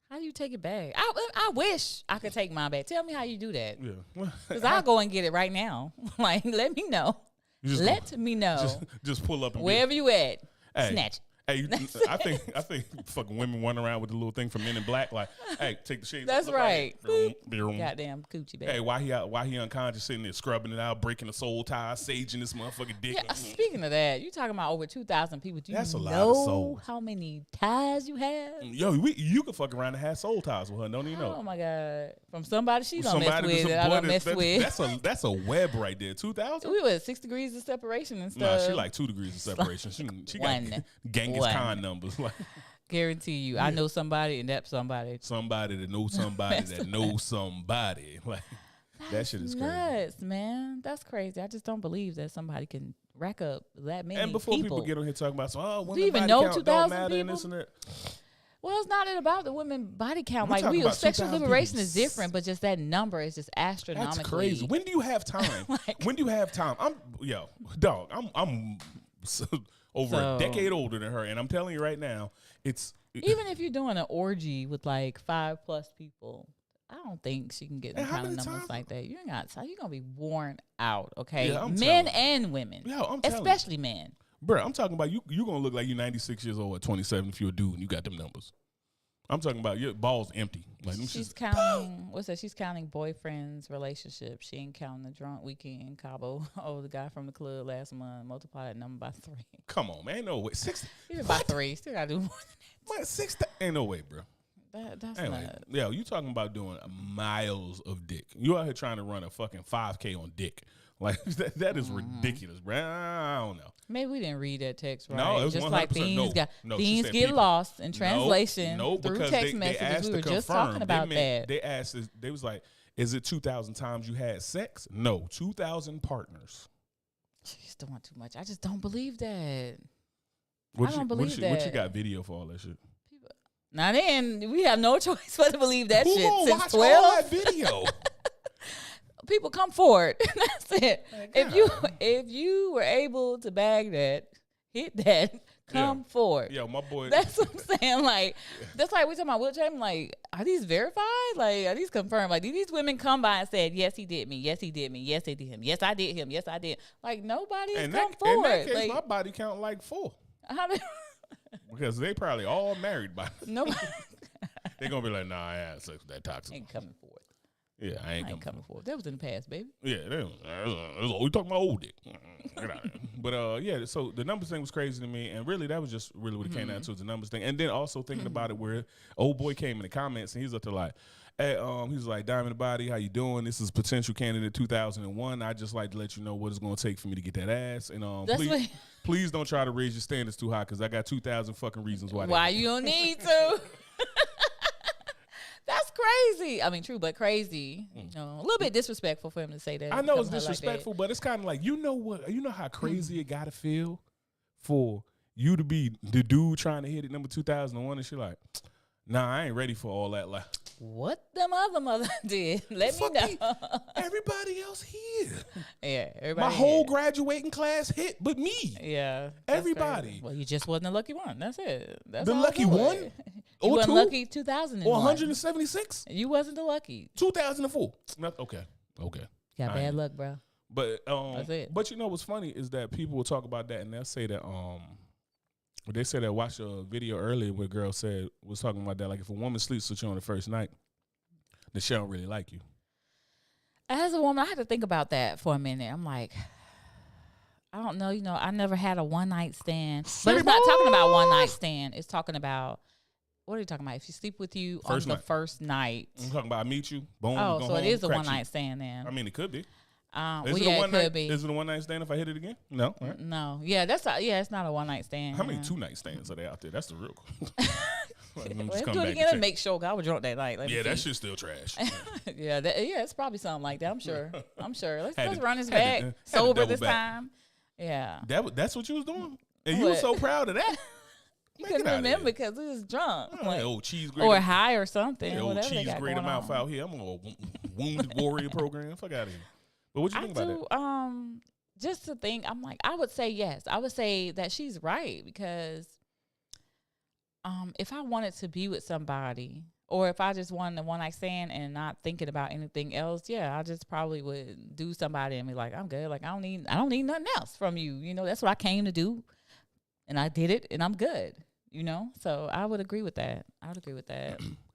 how do you take it back? I wish I could take mine back. Tell me how you do that. Yeah. Because I'll go and get it right now. Like, let me know. Let me know. Just pull up and wherever you at, snatch it. Hey, I think fucking women run around with the little thing from Men in Black, like, hey, take the shades. That's right. Like, goddamn coochie bag. Hey, why he unconscious sitting there scrubbing it out, breaking the soul tie, saging this motherfucking dick? Yeah, speaking of that, you talking about over 2,000 people. Do That's you a lot know of souls. how many ties you have? Yo, you could fuck around and have soul ties with her. Don't even know. Oh my god, from somebody she don't mess with that I don't mess with. That's a web right there. 2,000. We were 6 degrees of separation and stuff. Nah, she like 2 degrees of separation. She got Genghis Khan numbers. Like, guarantee you, I know somebody and that's somebody. Somebody that knows somebody that knows somebody. Like, that shit is nuts, man. That's crazy. I just don't believe that somebody can rack up that many. And before people get on here talking about, do you even know 2,000 people? And this and that. Well, it's not about the women body count. We're Like, sexual liberation is different, but just that number is just astronomically. That's crazy. When do you have time? When do you have time? I'm over a decade older than her, and I'm telling you right now, even if you're doing an orgy with like 5+ people, I don't think she can get the kind of numbers like that. You're gonna be worn out, okay? Yeah, men and women, especially men. Bro, I'm talking about you're gonna look like you're 96 years old at 27 if you're a dude and you got them numbers. I'm talking about your balls empty. Like, she's counting. What's that? She's counting boyfriends' relationships. She ain't counting the drunk weekend in Cabo. Oh, the guy from the club last month. Multiply that number by 3. Come on, man. Ain't no way. 6. Even by 3. Still gotta do more than that. 6. Ain't no way, bro. That's anyway, not. Yeah, you talking about doing miles of dick. You out here trying to run a fucking 5K on dick. Like, that is ridiculous, bro. I don't know. Maybe we didn't read that text right. No, it was just 100% like things get people. Lost in translation through text messages. We were just talking about that. They asked us, they was like, is it 2,000 times you had sex? No, 2,000 partners. She's doing too much. I just don't believe that. I don't believe that. What you got video for all that shit? Now then, we have no choice but to believe that Who shit. Who Since watch 12? all that video? People come forward. That's it. God. If you were able to bag that, hit that, come forward. Yeah, my boy. That's what I'm saying. Like, that's like we talking about Will Chamberlain. Like, are these verified? Like, are these confirmed? Like, did these women come by and said, yes, he did me. Yes, he did me. Yes, they did him. Yes, I did him. Yes, I did. Like, nobody has come forward. In that case, like, my body count like 4. Because they probably all married by nobody. They're going to be like, nah, I had sex with that toxic. Ain't coming forward. Yeah, I ain't coming forward. That was in the past, baby. Yeah, we talking about old dick. But yeah, so the numbers thing was crazy to me, and really that was just really what it came down to, the numbers thing. And then also thinking about it, where old boy came in the comments and he's up to like, hey, he was like, Diamond Body, how you doing? This is potential candidate 2001. I just like to let you know what it's going to take for me to get that ass. And please don't try to raise your standards too high, because I got 2,000 fucking reasons why you don't need to. That's crazy. I mean, true, but crazy. You know, a little bit disrespectful for him to say that. I know it's disrespectful, but it's kind of like, you know how crazy it got to feel for you to be the dude trying to hit it number 2001 and shit like, nah, I ain't ready for all that. Like, what them other mother did. Let me know. Everybody else here. Yeah, everybody. My whole hit. graduating class hit, but me. Yeah, that's Everybody. crazy. Well, you just wasn't the lucky one. That's it. That's The all lucky to one? it. Or You wasn't two? lucky 2001. Or 176? You wasn't the lucky. 2004. Okay. Got I bad ain't- luck, bro. But That's it. But you know what's funny is that people will talk about that and they'll say that they said that watched a video earlier where a girl was talking about that, like if a woman sleeps with you on the first night, then she don't really like you. As a woman, I had to think about that for a minute. I'm like, I don't know. You know, I never had a one night stand, but it's not talking about one night stand. It's talking about, what are you talking about? If you sleep with you First on the night. first night. I'm talking about I meet you, boom. Oh, go so home, it is a crack one you. night stand then. I mean, it could be. Well, Is it yeah, a it one could night? be. Is it a one night stand if I hit it again? No. Right? No, yeah, it's not a one night stand. How many yeah. 2 night stands are there out there? That's the real question. Let me Let's just come do it back again and and check. make sure. 'Cause I was drunk that night. Let me Yeah, that see. shit's still trash. yeah, it's probably something like that. I'm sure. Let's Had to- run this had to- back had to sober double this back. time. Yeah, That's what you was doing? And you were What? so proud of that? you Man, couldn't get outta remember here. because it was drunk, Oh, like, that old cheese grater. or high or something. Yeah, old whatever they cheese got grater going mouth on. out here. I'm a wounded warrior program. Fuck out of here. But what you I think about do. that? Just to think, I'm like, I would say yes. I would say that she's right because, if I wanted to be with somebody, or if I just wanted a one night stand and not thinking about anything else, yeah, I just probably would do somebody and be like, I'm good. Like I don't need nothing else from you. You know, that's what I came to do, and I did it, and I'm good. You know, so I would agree with that.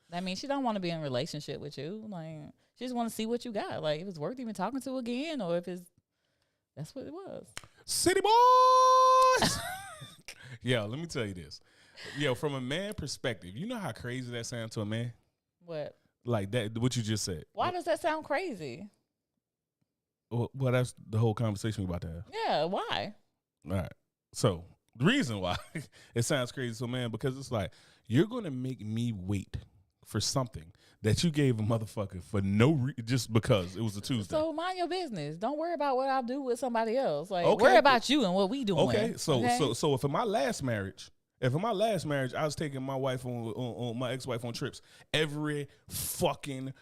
That means she don't want to be in a relationship with you. Like she just want to see what you got. Like if it's worth even talking to again, or if it's that's what it was. City boys. Yo, let me tell you this. Yo, from a man perspective, you know how crazy that sounds to a man? What? Like that, what you just said. Why does that sound crazy? Well, that's the whole conversation we about to have. Yeah, why? All right. So the reason why it sounds crazy to a man, because it's like, you're going to make me wait for something that you gave a motherfucker for just because it was a Tuesday. So mind your business. Don't worry about what I do with somebody else. Like Okay. worry about you and what we doing. Okay, so if in my last marriage, I was taking my wife on my ex-wife on trips every fucking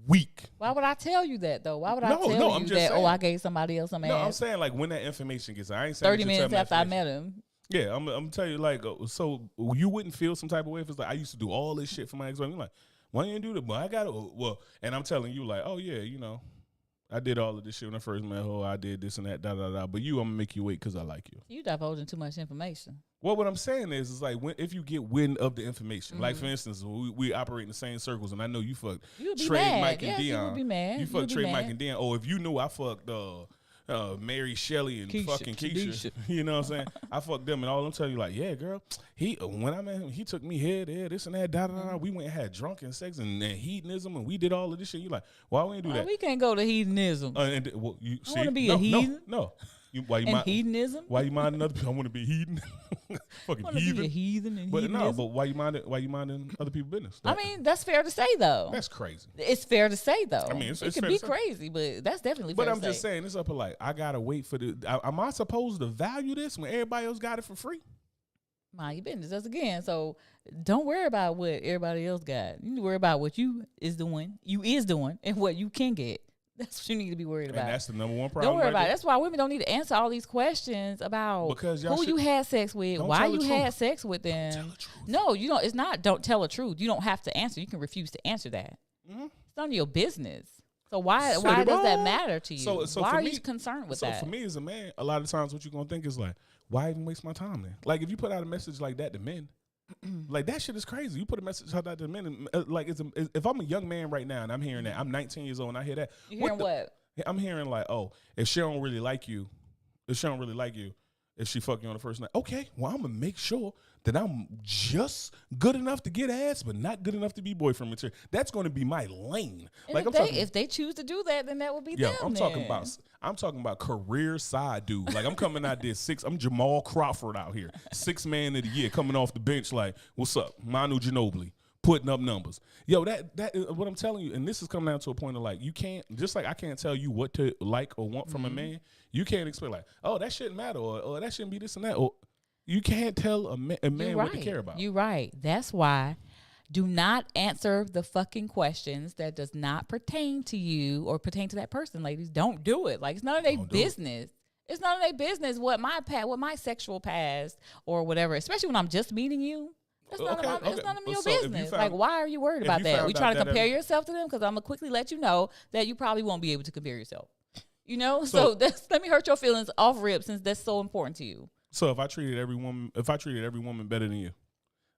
week. why would I tell you that though? Why would I No, tell no, you I'm just that? saying. I gave somebody else some No, I'm ass saying like when that information gets, I ain't saying 30 that you tell minutes me after I information. met him. Yeah, I'm telling you, like, so you wouldn't feel some type of way if it's like I used to do all this shit for my ex-wife. You're like, why you didn't do that? Well, I got to. Well, and I'm telling you, like, oh yeah, you know, I did all of this shit when I first met her. I did this and that, da da da. But I'm gonna make you wait because I like you. You divulging too much information. Well, what I'm saying is like if you get wind of the information, like for instance, we operate in the same circles, and I know you fucked You would be Trey, mad. Mike, and Yes, Dion. you would be mad. You would fucked be Trey, mad. Mike, and Dion. Oh, if you knew I fucked Mary Shelley and Keisha, fucking Keisha, Kadisha. you know what I'm saying? I fucked them, and all I'm telling you, like, yeah, girl, when I met him, he took me here, there, this and that, da da da. We went and had drunken sex and hedonism, and we did all of this shit. You like, why we ain't do Why that? we can't go to hedonism Well, you I see, wanna be no, a heathen. No. Why you and mind? hedonism. Why you mind another people? I want to be a heathen. Fucking Want to heathen. be a heathen and But hedonism. no, but why you minding other people's business? I mean, that's fair to say though. that's crazy. It's fair to say though. I mean, it's it could fair be to say. crazy, but that's definitely But fair I'm to just say. saying, it's up like I gotta wait for am I supposed to value this when everybody else got it for free? Mind your business. That's again. So don't worry about what everybody else got. You need to worry about what you is doing, and what you can get. That's what you need to be worried about. And that's the number one problem. Don't worry right about it. there. That's why women don't need to answer all these questions about Because y'all who you should- had sex with, Don't why tell the you truth. had sex with them. Tell the truth. No, you don't. It's not. Don't tell the truth. You don't have to answer. You can refuse to answer that. Mhm. It's none of your business. So why City does that boy. matter to you? So why for are me- you concerned with So that? for me as a man, a lot of times what you're gonna think is like, why even waste my time then? Like if you put out a message like that to men, like that shit is crazy. You put a message like that to men, and, like if I'm a young man right now and I'm hearing that, I'm 19 years old and I hear that, you hearing what? I'm hearing like, oh, if she don't really like you, if she fuck you on the first night, okay, well I'm gonna make sure that I'm just good enough to get ass, but not good enough to be boyfriend material. That's gonna be my lane. And Like if they choose to do that, then that would be yeah, them. I'm talking about career side dude. Like I'm coming out there I'm Jamal Crawford out here, 6th man of the year, coming off the bench like, what's up, Manu Ginobili, putting up numbers. Yo, that is what I'm telling you, and this is coming down to a point of like, you can't, just like I can't tell you what to like or want from a man, you can't expect like, oh, that shouldn't matter, or that shouldn't be this and that, or you can't tell a man what to care about. You're right. That's why Do not answer the fucking questions that does not pertain to you or pertain to that person, ladies. Don't do it. Like, it's none of their business. It's none of their business what my sexual past or whatever, especially when I'm just meeting you. It's none of your business. Like, why are you worried about that? We trying to compare yourself to them? Because I'm going to quickly let you know that you probably won't be able to compare yourself. You know? So let me hurt your feelings off rip since that's so important to you. So if I treated every woman better than you,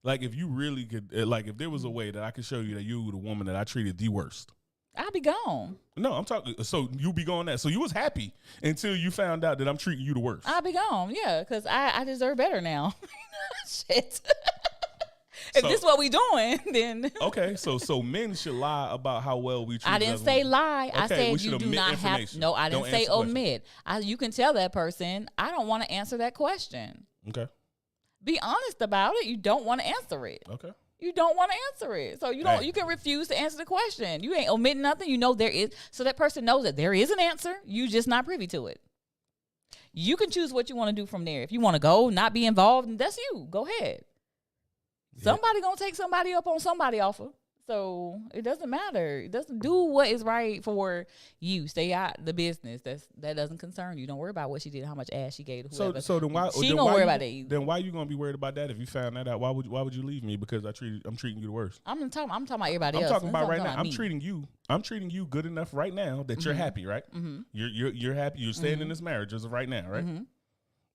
like if you really could, like if there was a way that I could show you that you were the woman that I treated the worst, I'll be gone. No, I'm talking. So you be going that. So you was happy until you found out that I'm treating you the worst. I'll be gone. Yeah, because I deserve better now. Shit. If this is what we doing, then okay. So men should lie about how well we treat. I didn't say lie. Okay, I said you do not have. No, I didn't say omit. You can tell that person I don't want to answer that question. Okay. Be honest about it. You don't want to answer it. Okay. You don't want to answer it. So you don't. You can refuse to answer the question. You ain't omitting nothing. You know there is. So that person knows that there is an answer. You just not privy to it. You can choose what you want to do from there. If you want to go, not be involved, that's you. Go ahead. Yeah. Somebody gonna take somebody up on somebody offer. So it doesn't matter. It doesn't do what is right for you. Stay out the business. That doesn't concern you. Don't worry about what she did, how much ass she gave to whoever. So then why? She ain't gonna worry about that. Then why you gonna be worried about that if you found that out? Why would you leave me because I'm treating you the worst? I'm talking about everybody else. I'm talking about right now. I'm treating you good enough right now that you're happy, right? Mm-hmm. You're happy. You're staying in this marriage as of right now, right? Mm-hmm.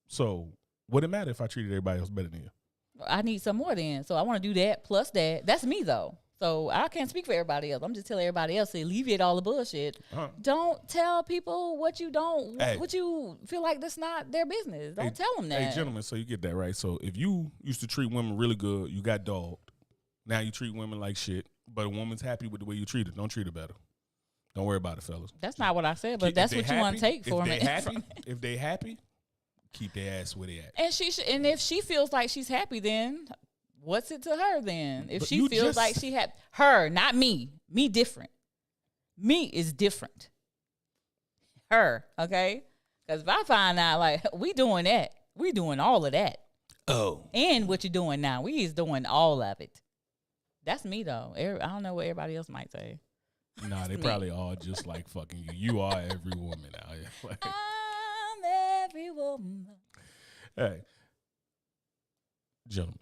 So would it matter if I treated everybody else better than you? I need some more then. So I want to do that plus that. That's me though. So I can't speak for everybody else. I'm just telling everybody else to alleviate all the bullshit. Don't tell people what you don't, what you feel like that's not their business. Don't tell them that. Hey, gentlemen, so you get that right. So if you used to treat women really good, you got dogged. Now you treat women like shit, but a woman's happy with the way you treat her. Don't treat her better. Don't worry about it, fellas. That's not what I said, but that's what you want to take for me. If they happy, keep their ass where they at. And if she feels like she's happy, then what's it to her then? If she feels like she had her, not me. Me different. Me is different. Her, okay? Because if I find out like we doing that, we doing all of that. Oh. And what you're doing now, we is doing all of it. That's me though. I don't know what everybody else might say. Nah, they probably all just like fucking you. You are every woman out here. Like, I'm every woman. Hey, gentlemen.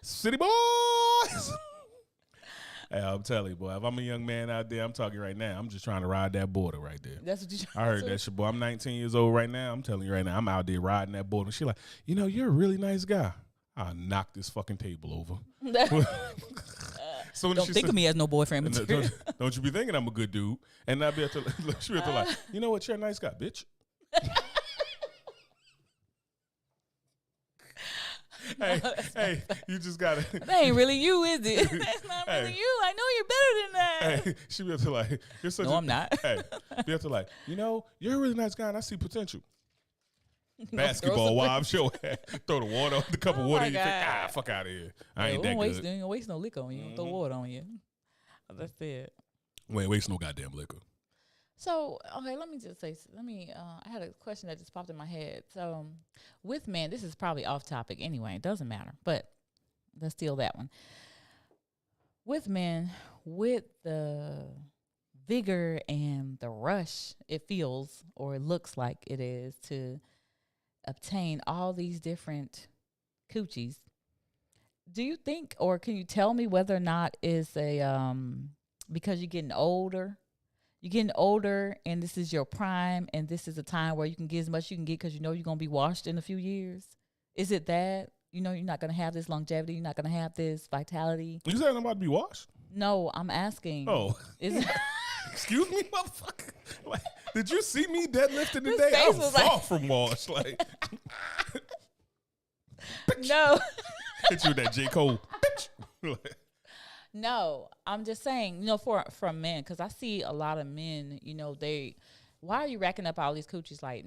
City boys. Hey, I'm telling you, boy, if I'm a young man out there, I'm talking right now. I'm just trying to ride that border right there. That's what you I heard that shit, boy. I'm 19 years old right now. I'm telling you right now, I'm out there riding that border. She like, you're a really nice guy. I'll knock this fucking table over. So don't think of me as no boyfriend material. Don't you be thinking I'm a good dude. And I'll be able to, she be able to like, you know what, you're a nice guy, bitch. Hey, you just got to. That ain't really you, is it? That's not really you. I know you're better than that. Hey, she be able to like, you're such I'm not. Hey, be able to like, you're a really nice guy and I see potential. Basketball wives show. Throw the water, the cup of water. You think, fuck out of here. I ain't that good. You ain't gonna waste no liquor on you. Throw water on you. That's it. We ain't waste no goddamn liquor. So, okay, let me just say, I had a question that just popped in my head. So, with men, this is probably off topic anyway. It doesn't matter, but let's steal that one. With men, with the vigor and the rush it feels or it looks like it is to obtain all these different coochies, do you think, or can you tell me whether or not it's because you're getting older? You're getting older, and this is your prime, and this is a time where you can get as much you can get because you're going to be washed in a few years. Is it that? You're not going to have this longevity. You're not going to have this vitality. You saying I'm about to be washed? No, I'm asking. Oh. Is it excuse me, motherfucker? Like, did you see me deadlifting today? I was far from washed. Like, no. Hit you with that J. Cole. No, I'm just saying, from men, because I see a lot of men, why are you racking up all these coochies? Like,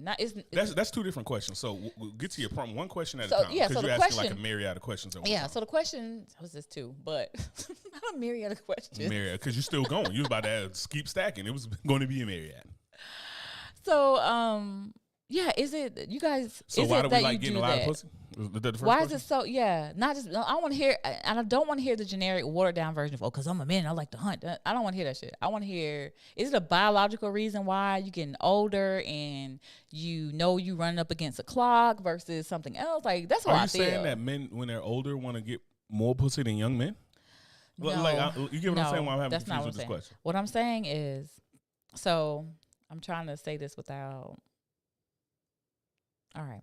that's two different questions. So we'll get to your problem. One question at a time. Yeah, so you're asking like a myriad of questions. So the question was this too, but not a myriad of questions. Myriad, because you're still going. You was about to keep stacking. It was going to be a myriad. So, Yeah, is it you guys? So is why it do we that like you getting do a lot that? of pussy? Was that the first Why question? is it so? Yeah, not just. I want to hear, and I don't want to hear the generic watered down version of, oh, because I'm a man, I like to hunt. I don't want to hear that shit. I want to hear, is it a biological reason why you getting older and you running up against a clock versus something else? Like that's how Are I you feel. saying that men, when they're older, want to get more pussy than young men? No, You get what I'm saying? Why I'm having that's confused not what I'm with this saying. question. What I'm saying is, so I'm trying to say this without. All right,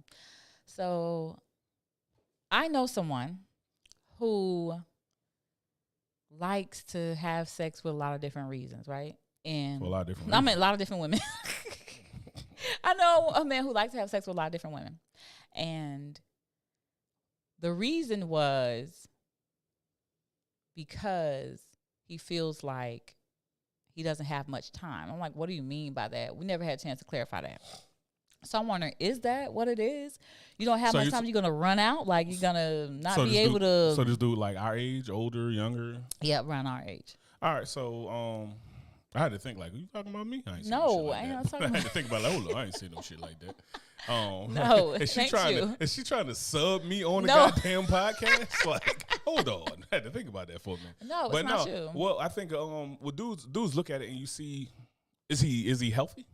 so I know someone who likes to have sex for a lot of different reasons, right? And For a lot of different I reasons. mean, a lot of different women. I know a man who likes to have sex with a lot of different women. And the reason was because he feels like he doesn't have much time. I'm like, what do you mean by that? We never had a chance to clarify that. So I'm wondering, is that what it is? You don't have So much you- time, you're going to run out? Like, you're going to not So be this able dude, to... So this dude, like our age, older, younger. Yeah, around our age. All right, so I had to think like, are you talking about me? I ain't No, seen no shit like I ain't that. talking I had about- to think about like, hold on, I ain't seen no shit like that. No, is she thank trying you. to is she trying to sub me on the No. goddamn podcast? Like, hold on, I had to think about that for a minute. No, But it's not you. well, I think well, dudes look at it and you see, is he healthy?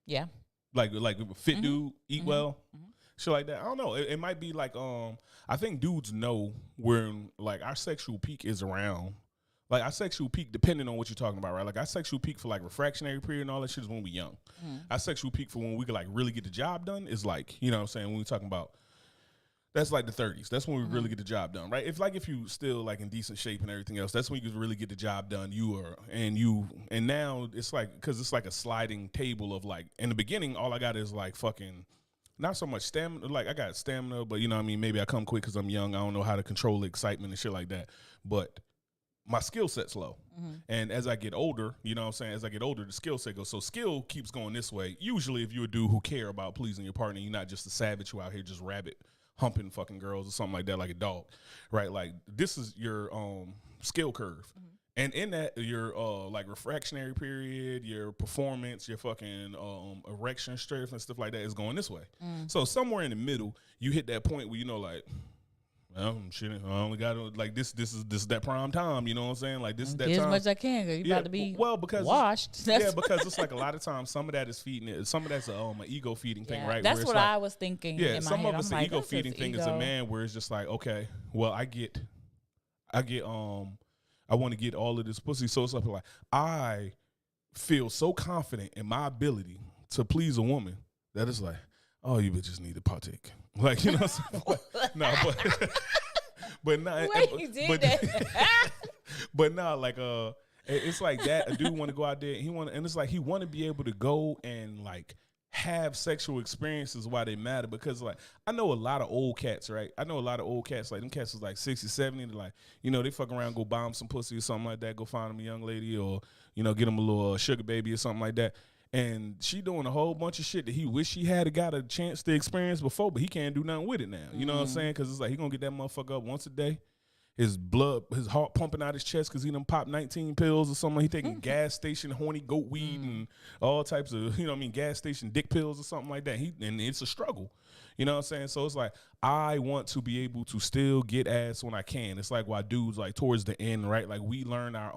Yeah. Like fit Mhm. dude, eat Mhm. well, Mhm. shit like that. I don't know. It might be like I think dudes know when like our sexual peak is around. Like our sexual peak, depending on what you're talking about, right? Like our sexual peak for like refractionary period and all that shit is when we young. Mhm. Our sexual peak for when we could like really get the job done is like, you know what I'm saying, when we talking about, that's like the 30s. That's when we really get the job done, right? If you still like in decent shape and everything else, that's when you can really get the job done. And now it's like, because it's like a sliding table of like, in the beginning, all I got is like fucking, not so much stamina. Like I got stamina, but you know what I mean? Maybe I come quick because I'm young. I don't know how to control the excitement and shit like that. But my skill set's low. And as I get older, you know what I'm saying? As I get older, the skill set goes. So skill keeps going this way. Usually if you're a dude who care about pleasing your partner, you're not just a savage who out here just rabbit humping fucking girls or something like that, like a dog, right? Like this is your skill curve. And in that, your like refractionary period, your performance, your fucking erection strength and stuff like that is going this way. So somewhere in the middle, you hit that point where you know, like, well, shit, I only got like this is that prime time. You know what I'm saying? Like this is that Get time. as much as I can because you about to be because washed. yeah, because it's like a lot of times some of that is feeding it. Some of that's an ego feeding thing, right? That's where it's what like, I was thinking. yeah, in my some head. of it's I'm an like, ego that's feeding just thing as a man, where it's just like, okay, well, I want to get all of this pussy. So it's like I feel so confident in my ability to please a woman that it's like, oh, you bitches need to partake. Like, you know what I'm saying? Like, no, but not. Wait, you did that. But nah, like it's like that. A dude want to go out there and it's like he want to be able to go and like have sexual experiences while they matter, because like I know a lot of old cats, right? I know a lot of old cats, like them cats is like 60, 70, they're like, you know, they fuck around, go buy them some pussy or something like that, go find them a young lady or, you know, get them a little sugar baby or something like that. And she doing a whole bunch of shit that he wish he had got a chance to experience before, but he can't do nothing with it now. You know what I'm saying? Because it's like he gonna get that motherfucker up once a day. His blood, his heart pumping out his chest because he done popped 19 pills or something. He taking gas station horny goat weed and all types of, you know what I mean, gas station dick pills or something like that. And it's a struggle. You know what I'm saying? So it's like, I want to be able to still get ass when I can. It's like why dudes, like towards the end, right? Like we learn our,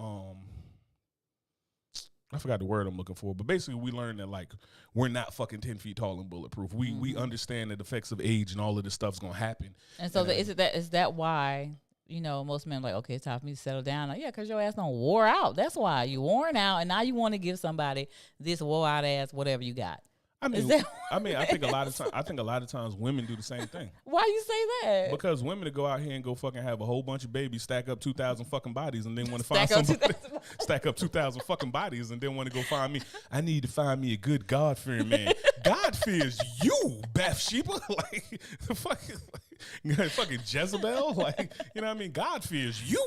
I forgot the word I'm looking for, but basically we learned that like we're not fucking 10 feet tall and bulletproof. We understand the effects of age and all of this stuff's gonna happen. And so is that why, you know, most men are like, okay, it's time for me to settle down? Like, yeah, because your ass don't wore out. That's why you worn out, and now you want to give somebody this wore out ass whatever you got. I mean, that I think a lot of times women do the same thing. Why you say that? Because women to go out here and go fucking have a whole bunch of babies, stack up 2,000 fucking bodies, and then want to find Stack up somebody, 2,000 stack up 2,000 fucking bodies, and then want to go find me. I need to find me a good God-fearing man. God fears you, Bathsheba. Like the fucking Jezebel. Like, you know what I mean? God fears you.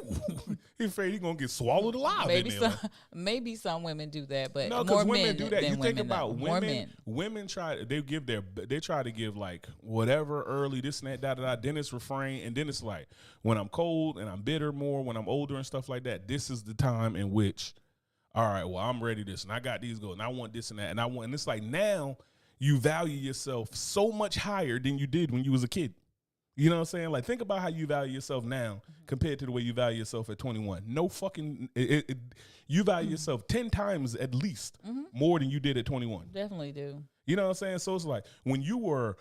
He's afraid he's gonna get swallowed alive. Maybe some women do that, but no, more because women men do that. than You think women, about more women. men. Women try to give like whatever early this and that, da da da. Then it's refrain, and then it's like when I'm cold and I'm bitter more, when I'm older and stuff like that. This is the time in which, all right, well I'm ready this, and I got these goals, and I want this and that, and it's like now you value yourself so much higher than you did when you was a kid. You know what I'm saying? Like, think about how you value yourself now compared to the way you value yourself at 21. No fucking, you value yourself 10 times at least more than you did at 21. Definitely do. You know what I'm saying? So it's like when you were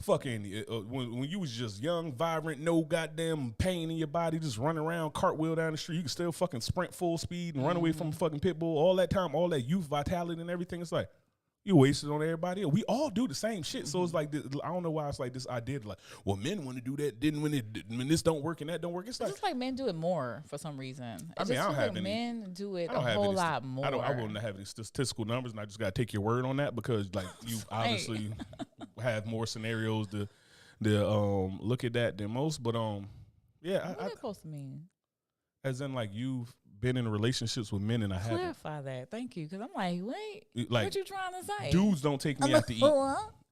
fucking, when you was just young, vibrant, no goddamn pain in your body, just running around, cartwheel down the street, you can still fucking sprint full speed and run away from a fucking pit bull. All that time, all that youth, vitality and everything. It's like, you wasted on everybody else. We all do the same shit. So it's like, I don't know why it's like this idea like, well, men want to do that, when this don't work and that don't work. It's like, just like men do it more for some reason. I mean, I don't have any. Men do it a whole lot more. I wouldn't have any statistical numbers, and I just got to take your word on that because like you obviously have more scenarios to look at that than most. But yeah, what is that supposed to mean? As in like you've been in relationships with men and I haven't. Clarify that. Thank you. Because I'm like, wait, like, what you trying to say? Dudes don't take me out to eat.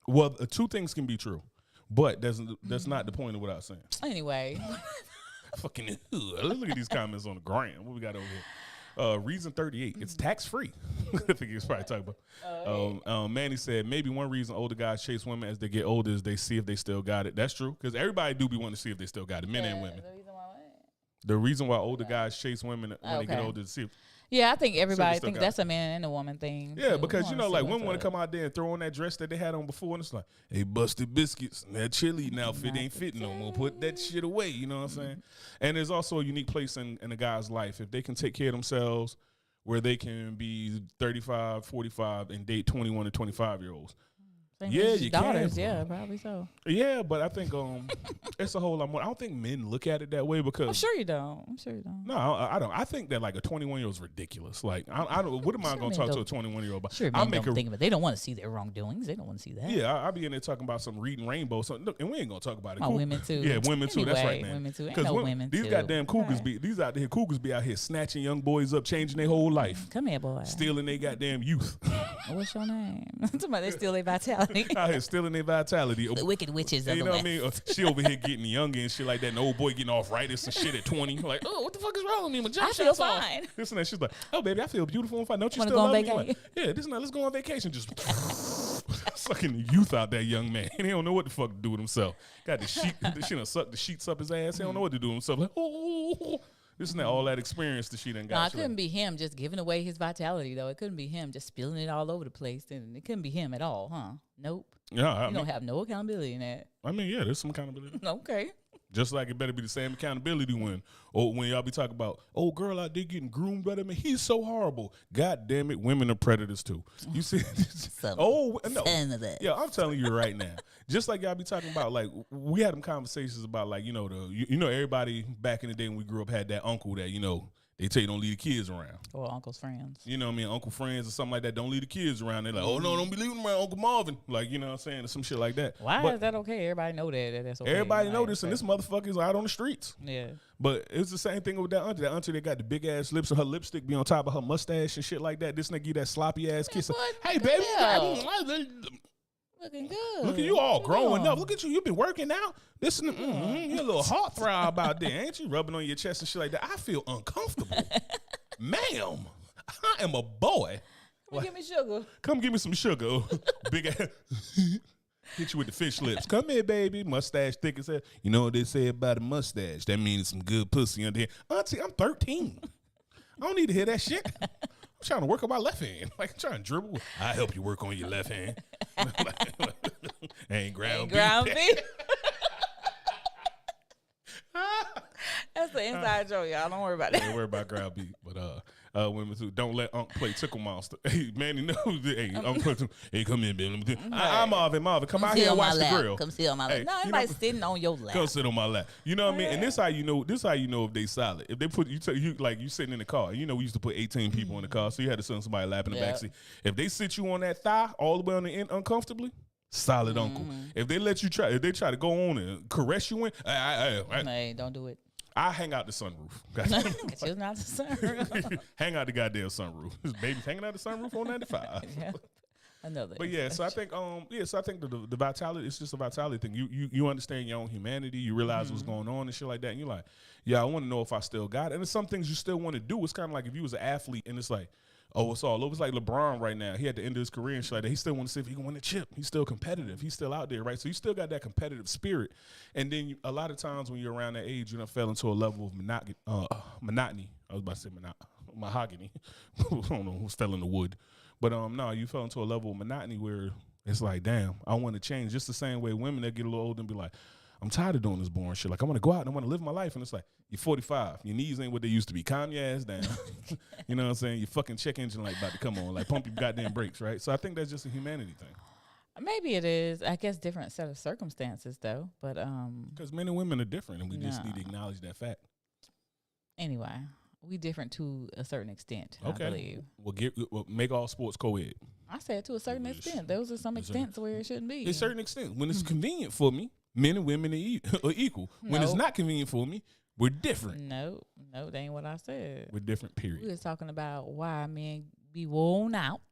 Well, two things can be true, but that's not the point of what I was saying. Anyway. Fucking let's look at these comments on the gram. What we got over here? Reason 38. It's tax free. I think he was probably talking about. Manny said maybe one reason older guys chase women as they get older is they see if they still got it. That's true because everybody do be wanting to see if they still got it, men and women. The reason why older guys chase women when they get older is to see if, yeah, I think everybody thinks that's a man and a woman thing. Yeah, because you know, like women want to come out there and throw on that dress that they had on before, and it's like, hey, busted biscuits, that chili outfit ain't fitting no more. Put that shit away. You know what I'm saying? And there's also a unique place in a guy's life if they can take care of themselves, where they can be 35, 45, and date 21 to 25-year-olds. Yeah, you daughters, can. Yeah, probably so. Yeah, but I think it's a whole lot more. I don't think men look at it that way because I'm sure you don't. No, I don't. I think that like a 21-year-old is ridiculous. Like I don't. What am I going to talk to a 21-year-old about? Sure, men don't think of it. They don't want to see their wrongdoings. They don't want to see that. Yeah, I'll be in there talking about some reading rainbow. Look, and we ain't gonna talk about it. Oh, women too. Yeah, women too. Anyway, that's right, man. Women too. Ain't no women these too. Goddamn cougars be these out there. Cougars be out here snatching young boys up, changing their whole life. Come here, boy. Stealing their goddamn youth. What's your name? Somebody steal their vitality. Out here stealing their vitality. The wicked witches of you the know West. what I mean? She over here getting younger and shit like that. And the old boy getting arthritis and shit at 20. Like, oh, what the fuck is wrong with me? My jump I feel shot's fine. Off. This and that. She's like, oh, baby, I feel beautiful and fine. Don't you Wanna still go on love me? vacation? Like, yeah, this and that. Let's go on vacation. Just sucking the youth out that young man. He don't know what the fuck to do with himself. Got the sheet. She done sucked the sheets up his ass. He don't know what to do with himself. Like, oh. This and that, all that experience that she done got. No, it couldn't be him just giving away his vitality, though. It couldn't be him just spilling it all over the place. And it couldn't be him at all, huh? Nope. Yeah, you don't have no accountability in that. I mean, yeah, there's some accountability. Okay. Just like it better be the same accountability when y'all be talking about, oh, girl out there getting groomed by him, he's so horrible. God damn it, women are predators too. You see? No. Yeah, I'm telling you right now. Just like y'all be talking about, like, we had them conversations about, like, you know, everybody back in the day when we grew up had that uncle that, you know, they tell you don't leave the kids around. Or uncle's friends. You know what I mean? Uncle friends or something like that. Don't leave the kids around. They're like, oh, no, don't be leaving them around Uncle Marvin. Like, you know what I'm saying? Or some shit like that. Why is that okay? Everybody know that. That's okay. Everybody know this, and this motherfucker's out on the streets. Yeah. But it's the same thing with that auntie. That auntie that got the big-ass lips and her lipstick be on top of her mustache and shit like that. This nigga give that sloppy-ass kiss. Hey, baby. Looking good. Look at you all growing up. Look at you. You been working out. This and you're a little heartthrob out there, ain't you? Rubbing on your chest and shit like that. I feel uncomfortable. Ma'am, I am a boy. Come give me sugar. Come give me some sugar. Big ass. Hit you with the fish lips. Come here, baby. Mustache thick as hell. You know what they say about a mustache? That means some good pussy under here. Auntie, I'm 13. I don't need to hear that shit. I'm trying to work on my left hand. Like, I'm trying to dribble. I help you work on your left hand. Ain't ground beef. That's the inside joke, y'all. Don't worry about that. Don't worry about ground beef. But women too. Don't let Unc play Tickle Monster. Hey, Manny knows. Hey, Unc, hey, come in, baby. I'm Marvin. Come out here and watch the grill. Come sit on my lap. No, everybody's sitting on your lap. Come sit on my lap. You know what I mean? And this how you know. This how you know if they solid. If they put you like you sitting in the car. You know we used to put 18 people in the car, so you had to send somebody lap in the backseat. If they sit you on that thigh all the way on the end uncomfortably. Solid uncle. If they let you try, if they try to go on and caress you in, hey, don't do it. I hang out the sunroof. It's not the sunroof. Hang out the goddamn sunroof. This baby's hanging out the sunroof on 95. Yeah. Another. But yeah, so I think the vitality, it's just a vitality thing. You understand your own humanity. You realize what's going on and shit like that. And you're like, yeah, I want to know if I still got it. And there's some things you still want to do. It's kind of like if you was an athlete and it's like, Oh, it's all over. It's like LeBron right now. He at the end of his career and shit like that. He still want to see if he can win the chip. He's still competitive. He's still out there, right? So you still got that competitive spirit. And then a lot of times when you're around that age, you done fell into a level of monotony. I was about to say mahogany. I don't know who's fell in the wood. But no, you fell into a level of monotony where it's like, damn, I want to change. Just the same way women that get a little older and be like, I'm tired of doing this boring shit. Like, I want to go out and I want to live my life. And it's like, you're 45. Your knees ain't what they used to be. Calm your ass down. You know what I'm saying? Your fucking check engine light about to come on. Like, pump your goddamn brakes, right? So I think that's just a humanity thing. Maybe it is. I guess different set of circumstances, though. But because men and women are different, and we just need to acknowledge that fact. Anyway, we different to a certain extent, okay. I believe. We'll make all sports co-ed. I said to a certain extent. Those are some extents where it shouldn't be. To a certain extent. When it's convenient for me, men and women are equal. When it's not convenient for me, we're different. No, that ain't what I said. We're different, period. We was talking about why men be worn out,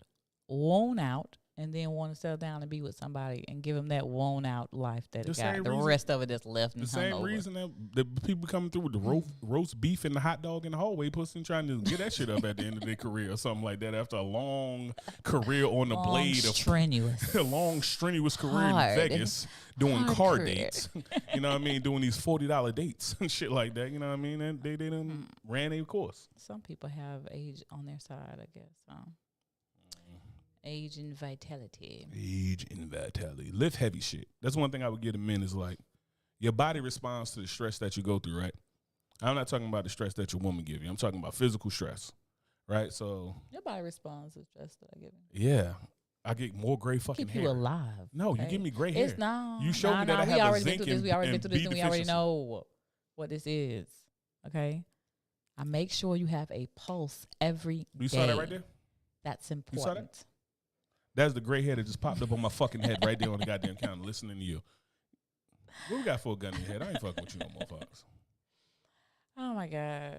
and then want to settle down and be with somebody and give them that worn out life that it got. The rest of it that's left. The same reason that people coming through with the roast beef and the hot dog in the hallway, pussy, trying to get that shit up at the end of their career or something like that after a long career on the blade of strenuous, a long strenuous career in Vegas doing car dates. You know what I mean? Doing these $40 dates and shit like that. You know what I mean? And they done ran a course. Some people have age on their side, I guess. Age and vitality. Lift heavy shit. That's one thing I would give to men is like, your body responds to the stress that you go through, right? I'm not talking about the stress that your woman give you. I'm talking about physical stress, right? So your body responds to the stress that I give you. Yeah. I get more gray fucking hair. Keep you alive. No, okay? You give me gray hair. It's not. You showed me that I have a zinc and we already been through this, and we already know what this is, okay? I make sure you have a pulse every day. You saw that right there? That's important. You saw that? That's the gray hair that just popped up on my fucking head right there on the goddamn counter listening to you. What we got for a gun in your head? I ain't fucking with you no more, Fox. Oh, my God.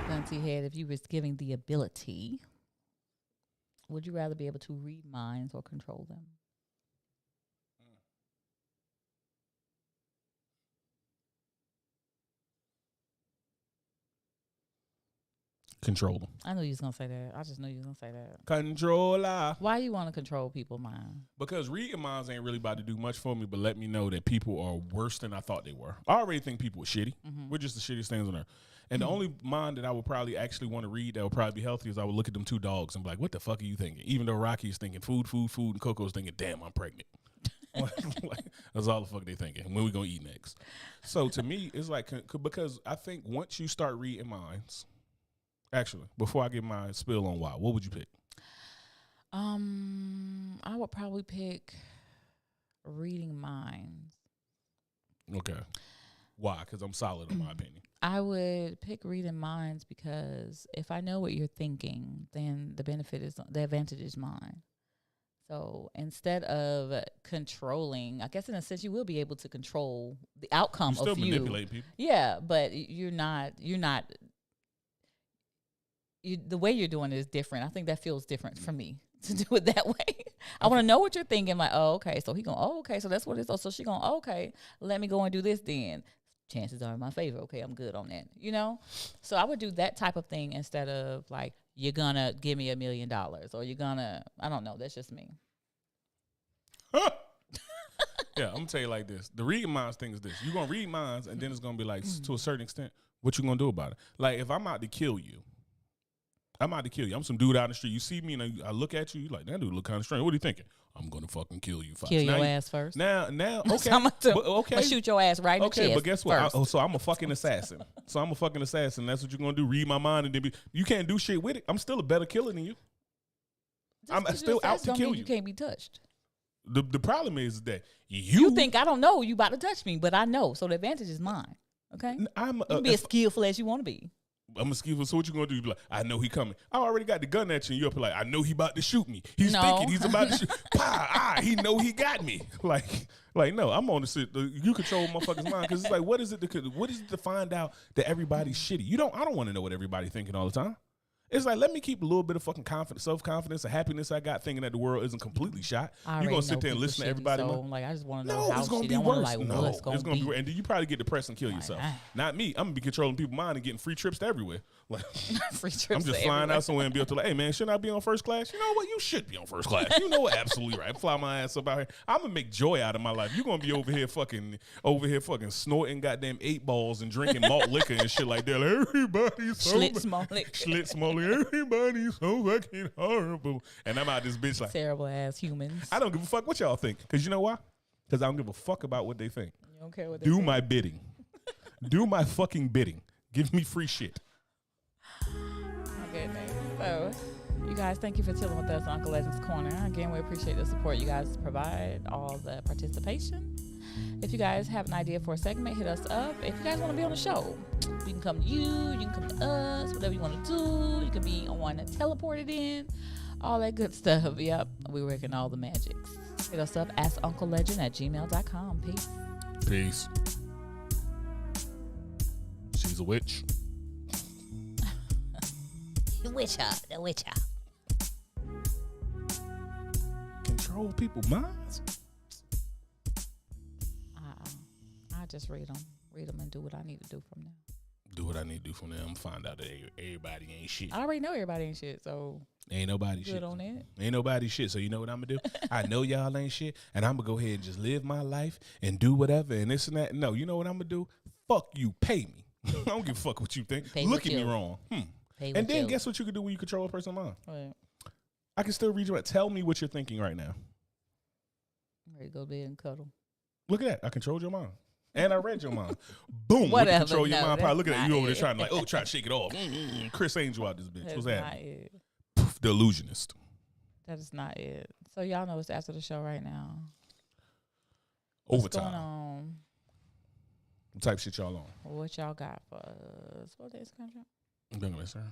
Gun to your head, if you was given the ability, would you rather be able to read minds or control them? Control them. I knew you was going to say that. I just knew you was going to say that. Controller. Why you want to control people's mind? Because reading minds ain't really about to do much for me, but let me know that people are worse than I thought they were. I already think people are shitty. Mm-hmm. We're just the shittiest things on earth. And the only mind that I would probably actually want to read that would probably be healthy is I would look at them two dogs and be like, what the fuck are you thinking? Even though Rocky's thinking food, and Coco's thinking, damn, I'm pregnant. That's all the fuck they thinking. When we gonna eat next? So to me, it's like, because I think once you start reading minds, actually, before I get my spill on why, what would you pick? I would probably pick reading minds. Okay. Why? Because I'm solid in my opinion. I would pick reading minds because if I know what you're thinking, then the advantage is mine. So instead of controlling, I guess in a sense you will be able to control the outcome of you. Still manipulate people. Yeah, but you're not. The way you're doing it is different. I think that feels different for me to do it that way. I want to know what you're thinking. Like, oh, okay, so he going, oh, okay, so that's what it is. So she going, oh, okay, let me go and do this then. Chances are in my favor. Okay, I'm good on that, you know? So I would do that type of thing instead of like, you're going to give me $1 million or you're going to, I don't know. That's just me. Yeah, I'm going to tell you like this. The reading minds thing is this. You're going to read minds and then it's going to be like, to a certain extent, what you going to do about it? Like, if I'm out to kill you, I'm some dude out in the street. You see me and I look at you. You like, that dude look kind of strange. What are you thinking? I'm gonna fucking kill you. Fox. Kill your ass first. Now, okay. So I'm gonna shoot your ass right in the chest. Okay, but guess what? So I'm a fucking assassin. That's what you're gonna do. Read my mind and then you can't do shit with it. I'm still a better killer than you. I'm still out to kill you. You can't be touched. The problem is that you think I don't know you about to touch me, but I know. So the advantage is mine. Okay. You can be as skillful as you want to be. I'm a skillful. So what you gonna do? You be like, I know he coming. I already got the gun at you. And you up like, I know he about to shoot me. He's thinking he's about to shoot. He know he got me. Like no, I'm on the shit. You control motherfuckers' mind because it's like, what is it to find out that everybody's shitty? I don't want to know what everybody's thinking all the time. It's like, let me keep a little bit of fucking confidence, self-confidence, and happiness I got, thinking that the world isn't completely shot. You're going to sit there and listen to everybody. So, like, I just want to know no, how it's going to be worse. Like, no, it's going to be worse. And then you probably get depressed and kill yourself. Not me. I'm going to be controlling people's mind and getting free trips to everywhere. Like, free trips I'm just flying out somewhere and be able to like, hey, man, shouldn't I be on first class? You know what? You should be on first class. You know what? Absolutely right. Fly my ass up out here. I'm going to make joy out of my life. You're going to be over here fucking snorting goddamn 8 balls and drinking malt liquor and shit like that. Like, everybody's so Schlitz-Molly. Everybody's so fucking horrible. And I'm out this bitch like terrible ass humans. I don't give a fuck what y'all think. Because you know why? Because I don't give a fuck about what they think. You don't care what they Do think. my bidding. Do my fucking bidding. Give me free shit. My goodness. So, you guys, thank you for chilling with us on Uncle Legend's Corner. Again, we appreciate the support you guys provide, all the participation. If you guys have an idea for a segment, hit us up. If you guys want to be on the show, we can come to you, you can come to us, whatever you want to do. You can be on and teleported in, all that good stuff. Yep, we're working all the magics. Hit us up, askunclelegend@gmail.com. Peace. Peace. She's a witch. The witcher. Control people's minds. I just read them and do what I need to do from there. Do what I need to do from there. I'm find out that everybody ain't shit. I already know everybody ain't shit, so ain't nobody good shit. on it. Ain't nobody shit. So you know what I'm gonna do? I know y'all ain't shit, and I'm gonna go ahead and just live my life and do whatever and this and that. No, you know what I'm gonna do? Fuck you, pay me. I don't give a fuck what you think. Look at me wrong. And then guess what you can do when you control a person's mind? What? I can still read you. Tell me what you're thinking right now. I'm ready to go to bed and cuddle. Look at that. I controlled your mind. And I read your mind. Boom. Whatever. Control your mind. Probably looking at you over there it. trying to try to shake it off. Chris Angel out this bitch. That's What's not that? it. Poof, the illusionist. That is not it. So y'all know it's after the show right now. Overtime. What's going on? What type of shit y'all on? What y'all got for us? What day's the contract? Sir.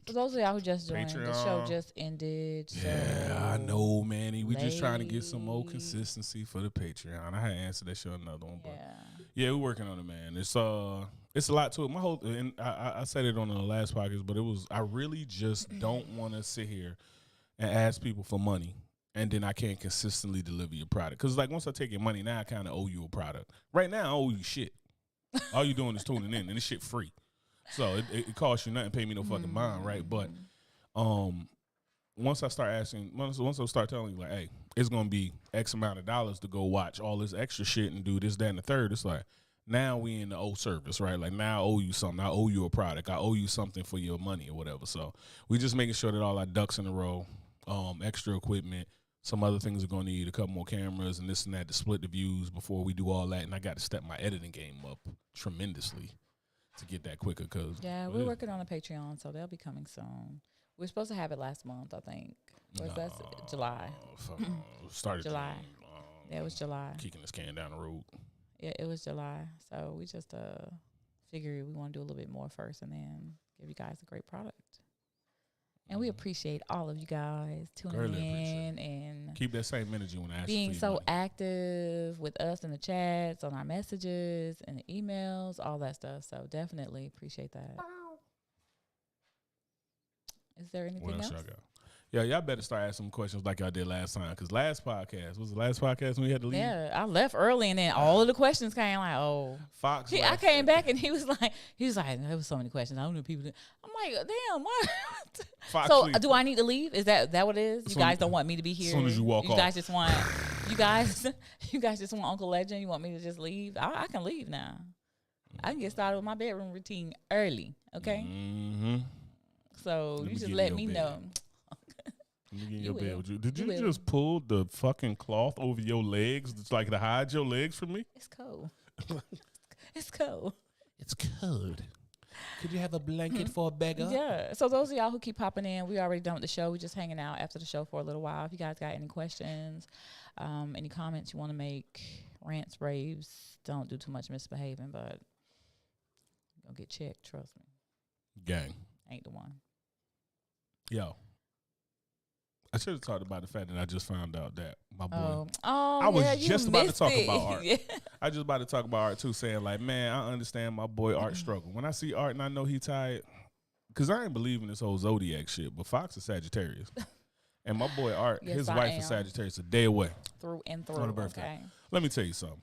For those of y'all who just joined, the Patreon. show just ended. So Yeah, I know, Manny. We just trying to get some more consistency for the Patreon. I had answered that show another one, but yeah, we're working on it, man. It's a lot to it. My whole and I said it on the last podcast, but I really just don't want to sit here and ask people for money, and then I can't consistently deliver your product. Because like once I take your money, now I kind of owe you a product. Right now, I owe you shit. All you doing is tuning in, and this shit free. So it costs you nothing, pay me no fucking mind, right? But once I start telling you like, hey, it's gonna be X amount of dollars to go watch all this extra shit and do this, that, and the third, it's like now we in the old service, right? Like now I owe you something. I owe you a product. I owe you something for your money or whatever. So we just making sure that all our ducks in a row, extra equipment, some other things are gonna need a couple more cameras and this and that to split the views before we do all that. And I got to step my editing game up tremendously to get that quicker. Cause we're working on a Patreon, so they'll be coming soon. We're supposed to have it last month, I think. That's July. Started July. Yeah, it was July. Kicking this can down the road. Yeah, it was July. So we just figured we want to do a little bit more first and then give you guys a great product. And we appreciate all of you guys tuning in and keep that same energy when I ask being you so money. Active with us in the chats, on our messages, and the emails, all that stuff. So definitely appreciate that. Is there anything else? Y'all got? Yeah, y'all better start asking some questions like y'all did last time. Because last podcast, was the last podcast when we had to leave? Yeah, I left early and then all of the questions came like, Fox. I came back and he was like, there was so many questions. I don't know people. I'm like, damn, what? Fox so leave. do I need to leave? Is that what it is? You guys don't want me to be here? As soon as you walk off. You guys just want, you guys just want Uncle Legend? You want me to just leave? I can leave now. I can get started with my bedroom routine early, okay? Mm-hmm. So you just let me know. Let me get in your bed with you. Did you just pull the fucking cloth over your legs? It's like to hide your legs from me? It's cold. It's cold. It's cold. Could you have a blanket for a beggar? Yeah. So those of y'all who keep popping in, we already done with the show. We're just hanging out after the show for a little while. If you guys got any questions, any comments you want to make, rants, raves, don't do too much misbehaving, but you'll get checked, trust me. Gang. Ain't the one. Yo. I should have talked about the fact that I just found out that my boy. I was just about to talk about art. Yeah. I just about to talk about art too, saying like, man, I understand my boy Art struggle. When I see Art and I know he tired, because I ain't believing this whole zodiac shit, but Fox is Sagittarius. And my boy Art, Yes, his I wife am. is Sagittarius a day away Through and through. on her birthday. Okay. Let me tell you something.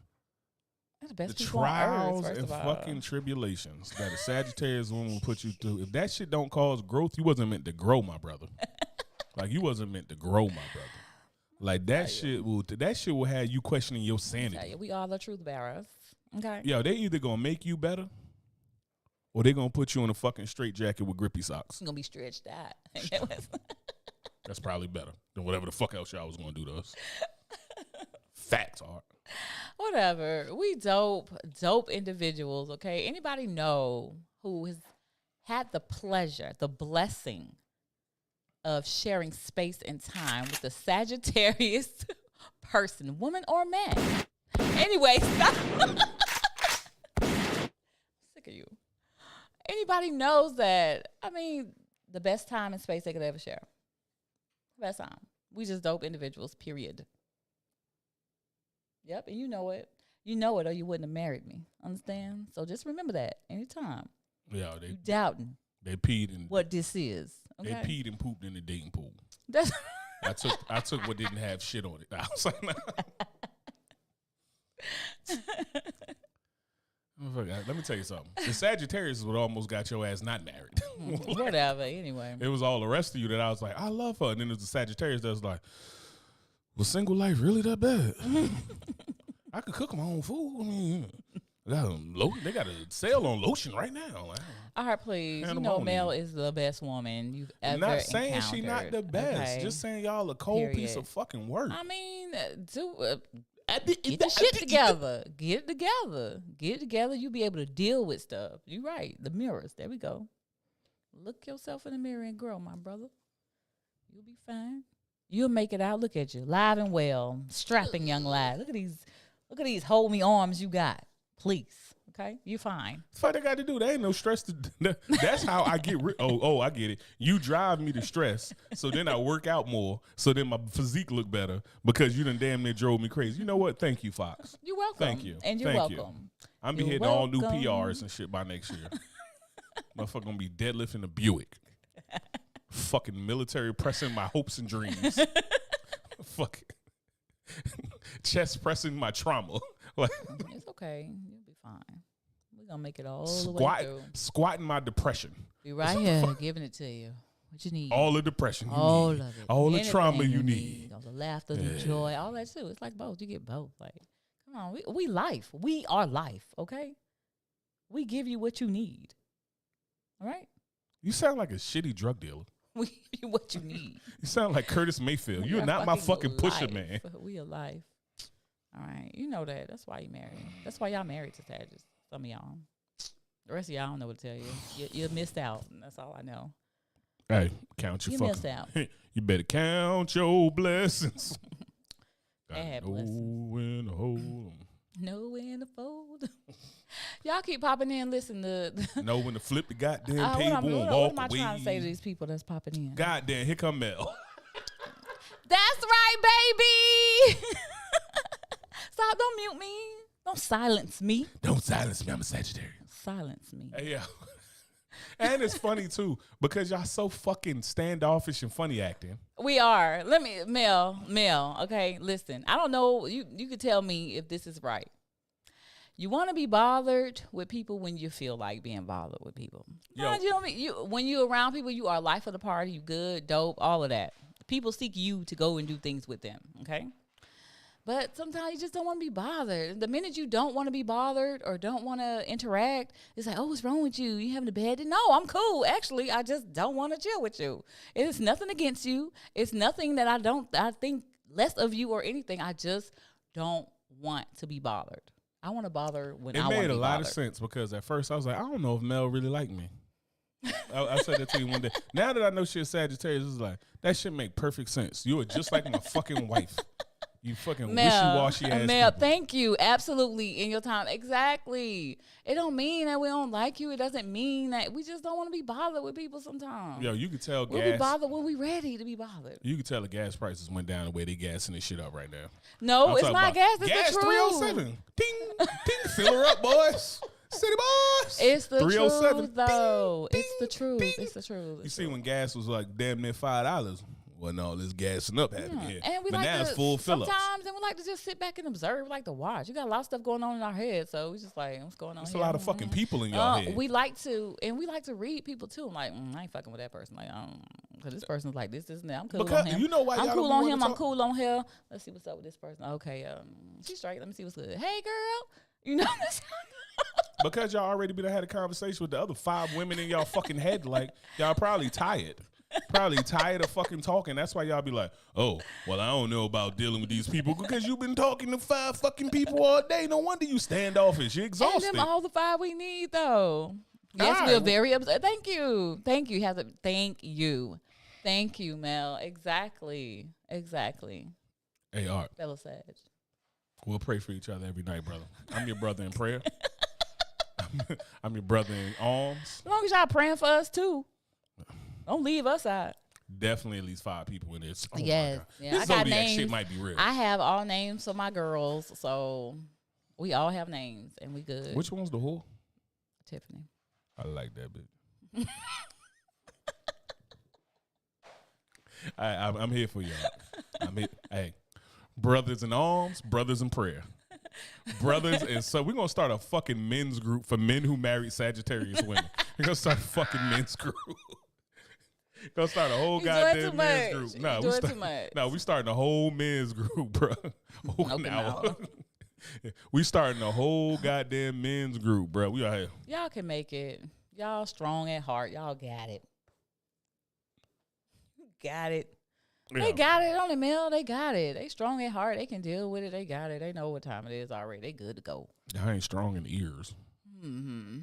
That's the best The people on trials earth, first and of all. fucking tribulations that a Sagittarius woman will put you through. If that shit don't cause growth, you wasn't meant to grow, my brother. Like you wasn't meant to grow, my brother. Like that shit will have you questioning your Tell sanity. you, we all the truth bearers. Okay. Yo, they either gonna make you better, or they gonna put you in a fucking straitjacket with grippy socks. It's gonna be stretched out. That's probably better than whatever the fuck else y'all was gonna do to us. Facts, Art. Whatever. We dope individuals, okay? Anybody know who has had the pleasure, the blessing of sharing space and time with a Sagittarius person, woman or man? Anyway, stop. Sick of you. Anybody knows that, I mean, the best time and space they could ever share. Best time. We just dope individuals, period. Yep, and you know it. You know it, or you wouldn't have married me. Understand? So just remember that anytime Yeah, you doubting they peed and what this is. they Okay? peed and pooped in the dating pool. That's I took what didn't have shit on it. I was like, nah. Let me tell you something. The Sagittarius is what almost got your ass not married. whatever. Anyway, It was all the rest of you that I was like, I love her. And then there's the Sagittarius that was like, was single life really that bad? I could cook my own food. I mean, they got a sale on lotion right now. all right, please. Man, You I'm know, on Mel you. is the best woman you've ever I'm not saying she not encountered, the best. okay? Just saying y'all a cold piece Period. of fucking work. I mean, get your shit together. Get it together. Get it together. You'll be able to deal with stuff. You're right. The mirrors. There we go. Look yourself in the mirror and grow, my brother. You'll be fine. You'll make it out. Look at you, live and well, strapping young lad. Look at these hold me arms you got. Please, okay, you're fine. That's what they got to do. There ain't no stress. That's how I get rid. Oh, I get it. You drive me to stress, so then I work out more, so then my physique look better because you done damn near drove me crazy. You know what? Thank you, Fox. You're welcome. Thank you. and you're Thank you. welcome. I'm be You're hitting all new welcome. PRs and shit by next year. Motherfucker gonna be deadlifting a Buick. Fucking military pressing my hopes and dreams. Fuck. Chest pressing my trauma. Like It's okay. You'll be fine. We're gonna make it all the way through. squatting my depression. Be right here, giving it to you. What you need. All the depression you all need. of it. All the Anything trauma you need. All the laughter, the Yeah. joy, all that too. It's like both. You get both. Like, come on, we life. We are life. Okay. We give you what you need. All right. You sound like a shitty drug dealer. We give you what you need. You sound like Curtis Mayfield. We You're are not my fucking pusher, life. man. We are life. All right. You know that. That's why you married. That's why y'all married to Sagittarius. Some of y'all. The rest of y'all, I don't know what to tell you. You missed out. That's all I know. Hey, count your You fucking. missed out. You better count your blessings. Bad know when to hold 'em. Know when to fold. Y'all keep popping in. Listen to. Know when to flip the goddamn What table am and what walk am I away. trying to say to these people that's popping in? Goddamn, here come Mel. That's right, baby. Stop! Don't mute me. Don't silence me. Don't silence me. I'm a Sagittarius. Silence me. Hey, yeah. And it's funny too because y'all so fucking standoffish and funny acting. We are. Let me, Mel. Okay, listen. I don't know. You could tell me if this is right. You want to be bothered with people when you feel like being bothered with people. Yo. You know, when you're around people, you are life of the party. You good, dope, all of that. People seek you to go and do things with them. Okay. But sometimes you just don't want to be bothered. The minute you don't want to be bothered or don't want to interact, it's like, oh, what's wrong with you? You having a bad day? No, I'm cool. Actually, I just don't want to chill with you. It's nothing against you. It's nothing that I think less of you or anything. I just don't want to be bothered. I want to bother when I It want to be made a lot bothered. of sense because at first I was like, I don't know if Mel really liked me. I said that to you one day. Now that I know she's a Sagittarius, it's like, that shit make perfect sense. You are just like my fucking wife. You fucking wishy-washy ass Mel, people. thank you. Absolutely. In your time. Exactly. It don't mean that we don't like you. It doesn't mean that we just don't want to be bothered with people sometimes. Yo, you could tell We'll be bothered when we're ready to be bothered. You could tell the gas prices went down the way they gassing this shit up right now. No, I'm it's talking not about gas. It's gas the truth. 307. Ding, ding, fill her up, boys. City Boys. It's the 307. truth, though. Ding, It's the truth. ding. It's the truth. You see, when gas was like damn near $5, wasn't all this gassing up happening here. And we but like now to, it's full fill ups. sometimes, and we like to just sit back and observe, we like to watch. You got a lot of stuff going on in our head, so we just like, what's going on There's here? a lot of fucking people in y'all head. We like to read people too. I'm like, I ain't fucking with that person. Like, because this person's like this, and that. I'm cool Because on him. you know why I'm y'all cool don't on be him. wanting I'm to cool on her. Let's see what's up with this person. Okay, she's straight. Let me see what's good. Hey, girl. You know this. Because y'all already been had a conversation with the other 5 women in y'all fucking head, like y'all probably tired. Probably tired of fucking talking. That's why y'all be like, oh, well, I don't know about dealing with these people because you've been talking to 5 fucking people all day. No wonder you standoffish. You're exhausted. And them all the 5 we need though. Yes, All we're right. very upset. Thank you. Thank you. Thank you. Thank you, Mel. Exactly. Hey, Art, Fellow Sag. we'll pray for each other every night, brother. I'm your brother in prayer. I'm your brother in arms. As long as y'all praying for us too. Don't leave us out. Definitely at least 5 people in this. Oh Yes. my God. Yeah, This I got Zodiac shit names. might be real. I have all names for my girls, so we all have names and we good. Which one's the whore? Tiffany. I like that bitch. I'm here for y'all. I'm here. Hey, brothers in arms, brothers in prayer. Brothers, and so we're gonna start a fucking men's group for men who married Sagittarius women. We're gonna start a fucking men's group. Gonna start a whole You goddamn doing too men's much. group. No, You doing too much. No, we starting a whole men's group, bro. Okinawa. We starting a whole goddamn men's group, bro. We out here. Y'all can make it. Y'all strong at heart. Y'all got it. Got it. Yeah. They got it on the mill. They got it. They strong at heart. They can deal with it. They got it. They know what time it is already. They good to go. I ain't strong in the ears. Mm-hmm.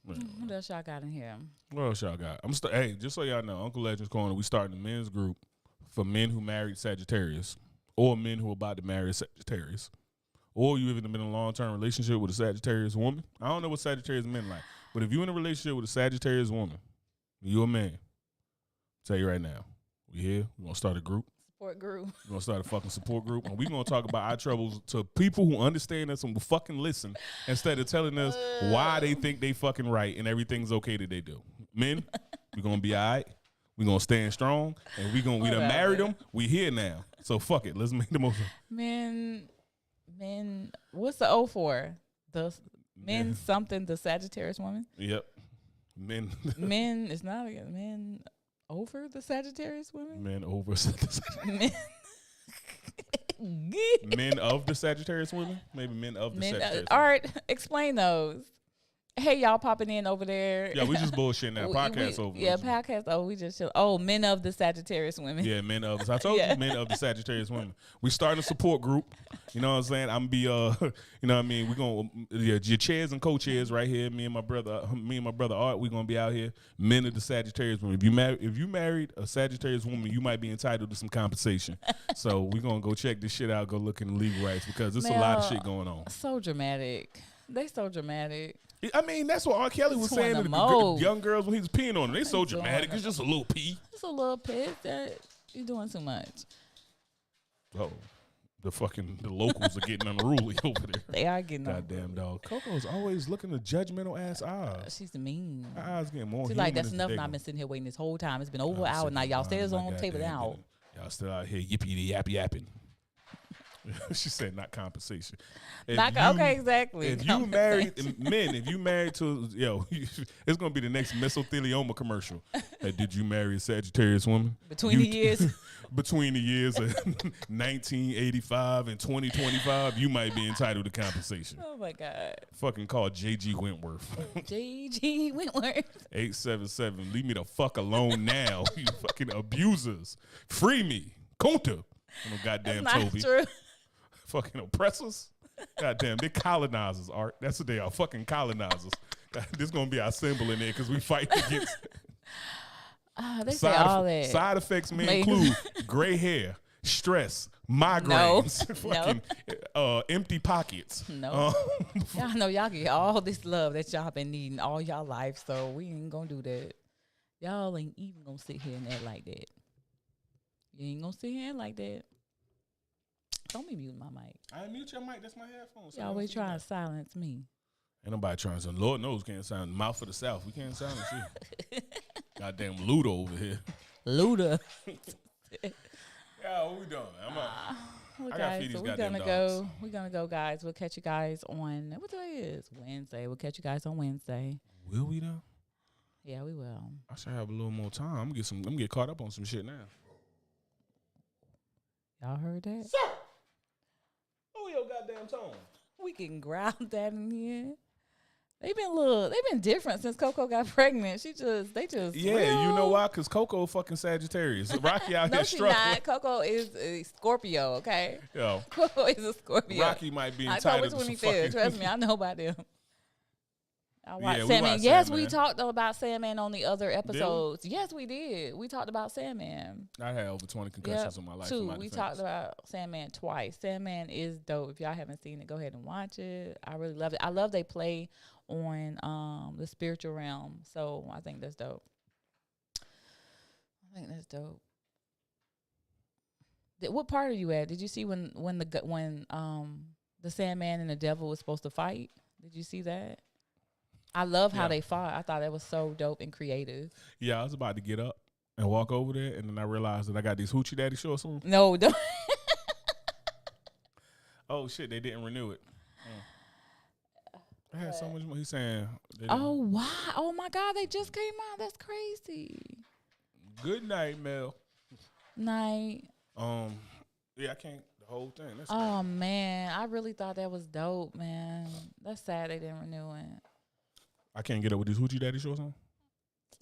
What else y'all got in here? What else y'all got? Hey, just so y'all know, Uncle Legend's Corner, we starting a men's group for men who married Sagittarius or men who are about to marry Sagittarius. Or you even been in a long-term relationship with a Sagittarius woman. I don't know what Sagittarius men like, but if you're in a relationship with a Sagittarius woman, you're a man. Tell you right now, we here. We're going to start a group. Support group. We're going to start a fucking support group, and we're going to talk about our troubles to people who understand us and will fucking listen instead of telling us why they think they fucking right and everything's okay that they do. Men, we're going to be all right. We're going to stand strong, and we done married them. We here now. So fuck it. Let's make the most of it. Men, what's the O for? The men Yeah. something, the Sagittarius woman? Yep. Men. Men, it's not a men over the Sagittarius women? Men over Men. men of the Sagittarius women? Maybe men of the Sagittarius all women. right, explain those. Hey, y'all popping in over there. Yeah, we just bullshitting now. Podcast over. Yeah, podcast over. We just chill. Oh, men of the Sagittarius women. Yeah, men of. I told Yeah. you, men of the Sagittarius women. We starting a support group. You know what I'm saying? I'm be you know what I mean? We gonna your chairs and co-chairs right here. Me and my brother Art. We gonna be out here. Men of the Sagittarius women. If you married a Sagittarius woman, you might be entitled to some compensation. So we gonna go check this shit out. Go look in the legal rights because there's a lot of shit going on. So dramatic. They so dramatic. I mean, that's what R. Kelly was Doing saying the to the most. young girls when he was peeing on them. They so Doing dramatic. the It's just a little pee. It's a little pit that you're doing too much. Oh, the locals are getting unruly over there. They are getting Goddamn dog. Coco's always looking at judgmental ass eyes. She's mean. Her eyes getting more She's human like, that's as the enough. day And I've goes. been sitting here waiting this whole time. It's been over I'm an hour sitting now. Y'all here stay on my table goddamn now. goodness. Y'all still out here yippee yapping. She said not compensation. Okay, exactly. If you married men, if you married to it's gonna be the next mesothelioma commercial. Hey, did you marry a Sagittarius woman? Between the years. Between the years of 1985 and 2025, you might be entitled to compensation. Oh my God. Fucking call J.G. Wentworth. J.G. Wentworth. 877. Leave me the fuck alone now. You fucking abusers. Free me. Kunta. No goddamn That's not Toby. true. Fucking oppressors. Goddamn, they're colonizers, Art. That's what they are. Fucking colonizers. This is gonna be our symbol in there because we fight against They say all that. side effects may Like- include gray hair, stress, migraines, fucking empty pockets. No. Y'all know y'all get all this love that y'all been needing all y'all life, so we ain't gonna do that. Y'all ain't even gonna sit here and act like that. You ain't gonna sit here and like that. Don't be muting my mic. I mute your mic. That's my headphones. You always trying to silence me. Ain't nobody trying to sound. Lord knows can't sound mouth of the South. We can't sound shit. Goddamn Luda over here. Luda. Yeah, what we doing? Well, I gotta guys, feed so these we're goddamn gonna dogs. go. We're gonna go, guys. We'll catch you guys on what day is Wednesday. We'll catch you guys on Wednesday. Will we though? Yeah, we will. I should have a little more time. I'm gonna get caught up on some shit now. Y'all heard that? Sir, oh your goddamn tone. We can ground that in here. They've been different since Coco got pregnant. They just Yeah, you know why? Cause Coco fucking Sagittarius. Rocky out No, here she's struggling. not. Coco is a Scorpio. Okay, Yo, Coco is a Scorpio. Rocky might be October entitled to some 25th. fucking. Trust me, I know about them. I watched Yeah, we Sandman. watched Yes, Sandman. we talked about Sandman on the other episodes. Yes, we did. We talked about Sandman. I had over 20 concussions in my life. in my We defense. talked about Sandman twice. Sandman is dope. If y'all haven't seen it, go ahead and watch it. I really love it. I love they play on the spiritual realm. So I think that's dope. What part are you at? Did you see when the Sandman and the devil was supposed to fight? Did you see that? I love how Yeah. they fought. I thought that was so dope and creative. Yeah, I was about to get up and walk over there, and then I realized that I got these Hoochie Daddy shorts on. No, don't. Oh shit, they didn't renew it. I had so much more. He's saying, they didn't- Oh wow! Oh my God! They just came out. That's crazy. "Good night, Mel." Night. Yeah, I can't. The whole thing. That's Oh man, I really thought that was dope, man. That's sad they didn't renew it. I can't get up with these Hoochie Daddy shorts on.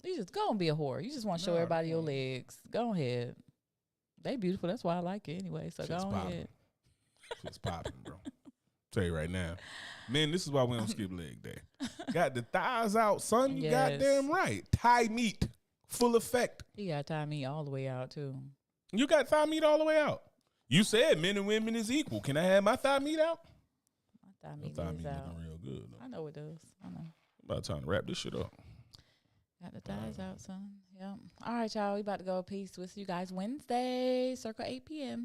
You just go and be a whore. You just want to show Nah, everybody your legs. Go ahead. They beautiful. That's why I like it anyway. So Shit's go popping. ahead. Shit's popping, bro. Tell you right now, man. This is why we don't skip leg day. Got the thighs out, son. You Yes. goddamn right. Thigh meat, full effect. You got to tie me all the way out too. You got thigh meat all the way out. You said men and women is equal. Can I have my thigh meat out? My thigh Your meat thigh is meat out. looking real good. Though. I know it does. I know. About time to wrap this shit up. Got the thighs out, son. Yep. All right, y'all. We about to go. Peace. We'll see you guys Wednesday, circa 8 p.m.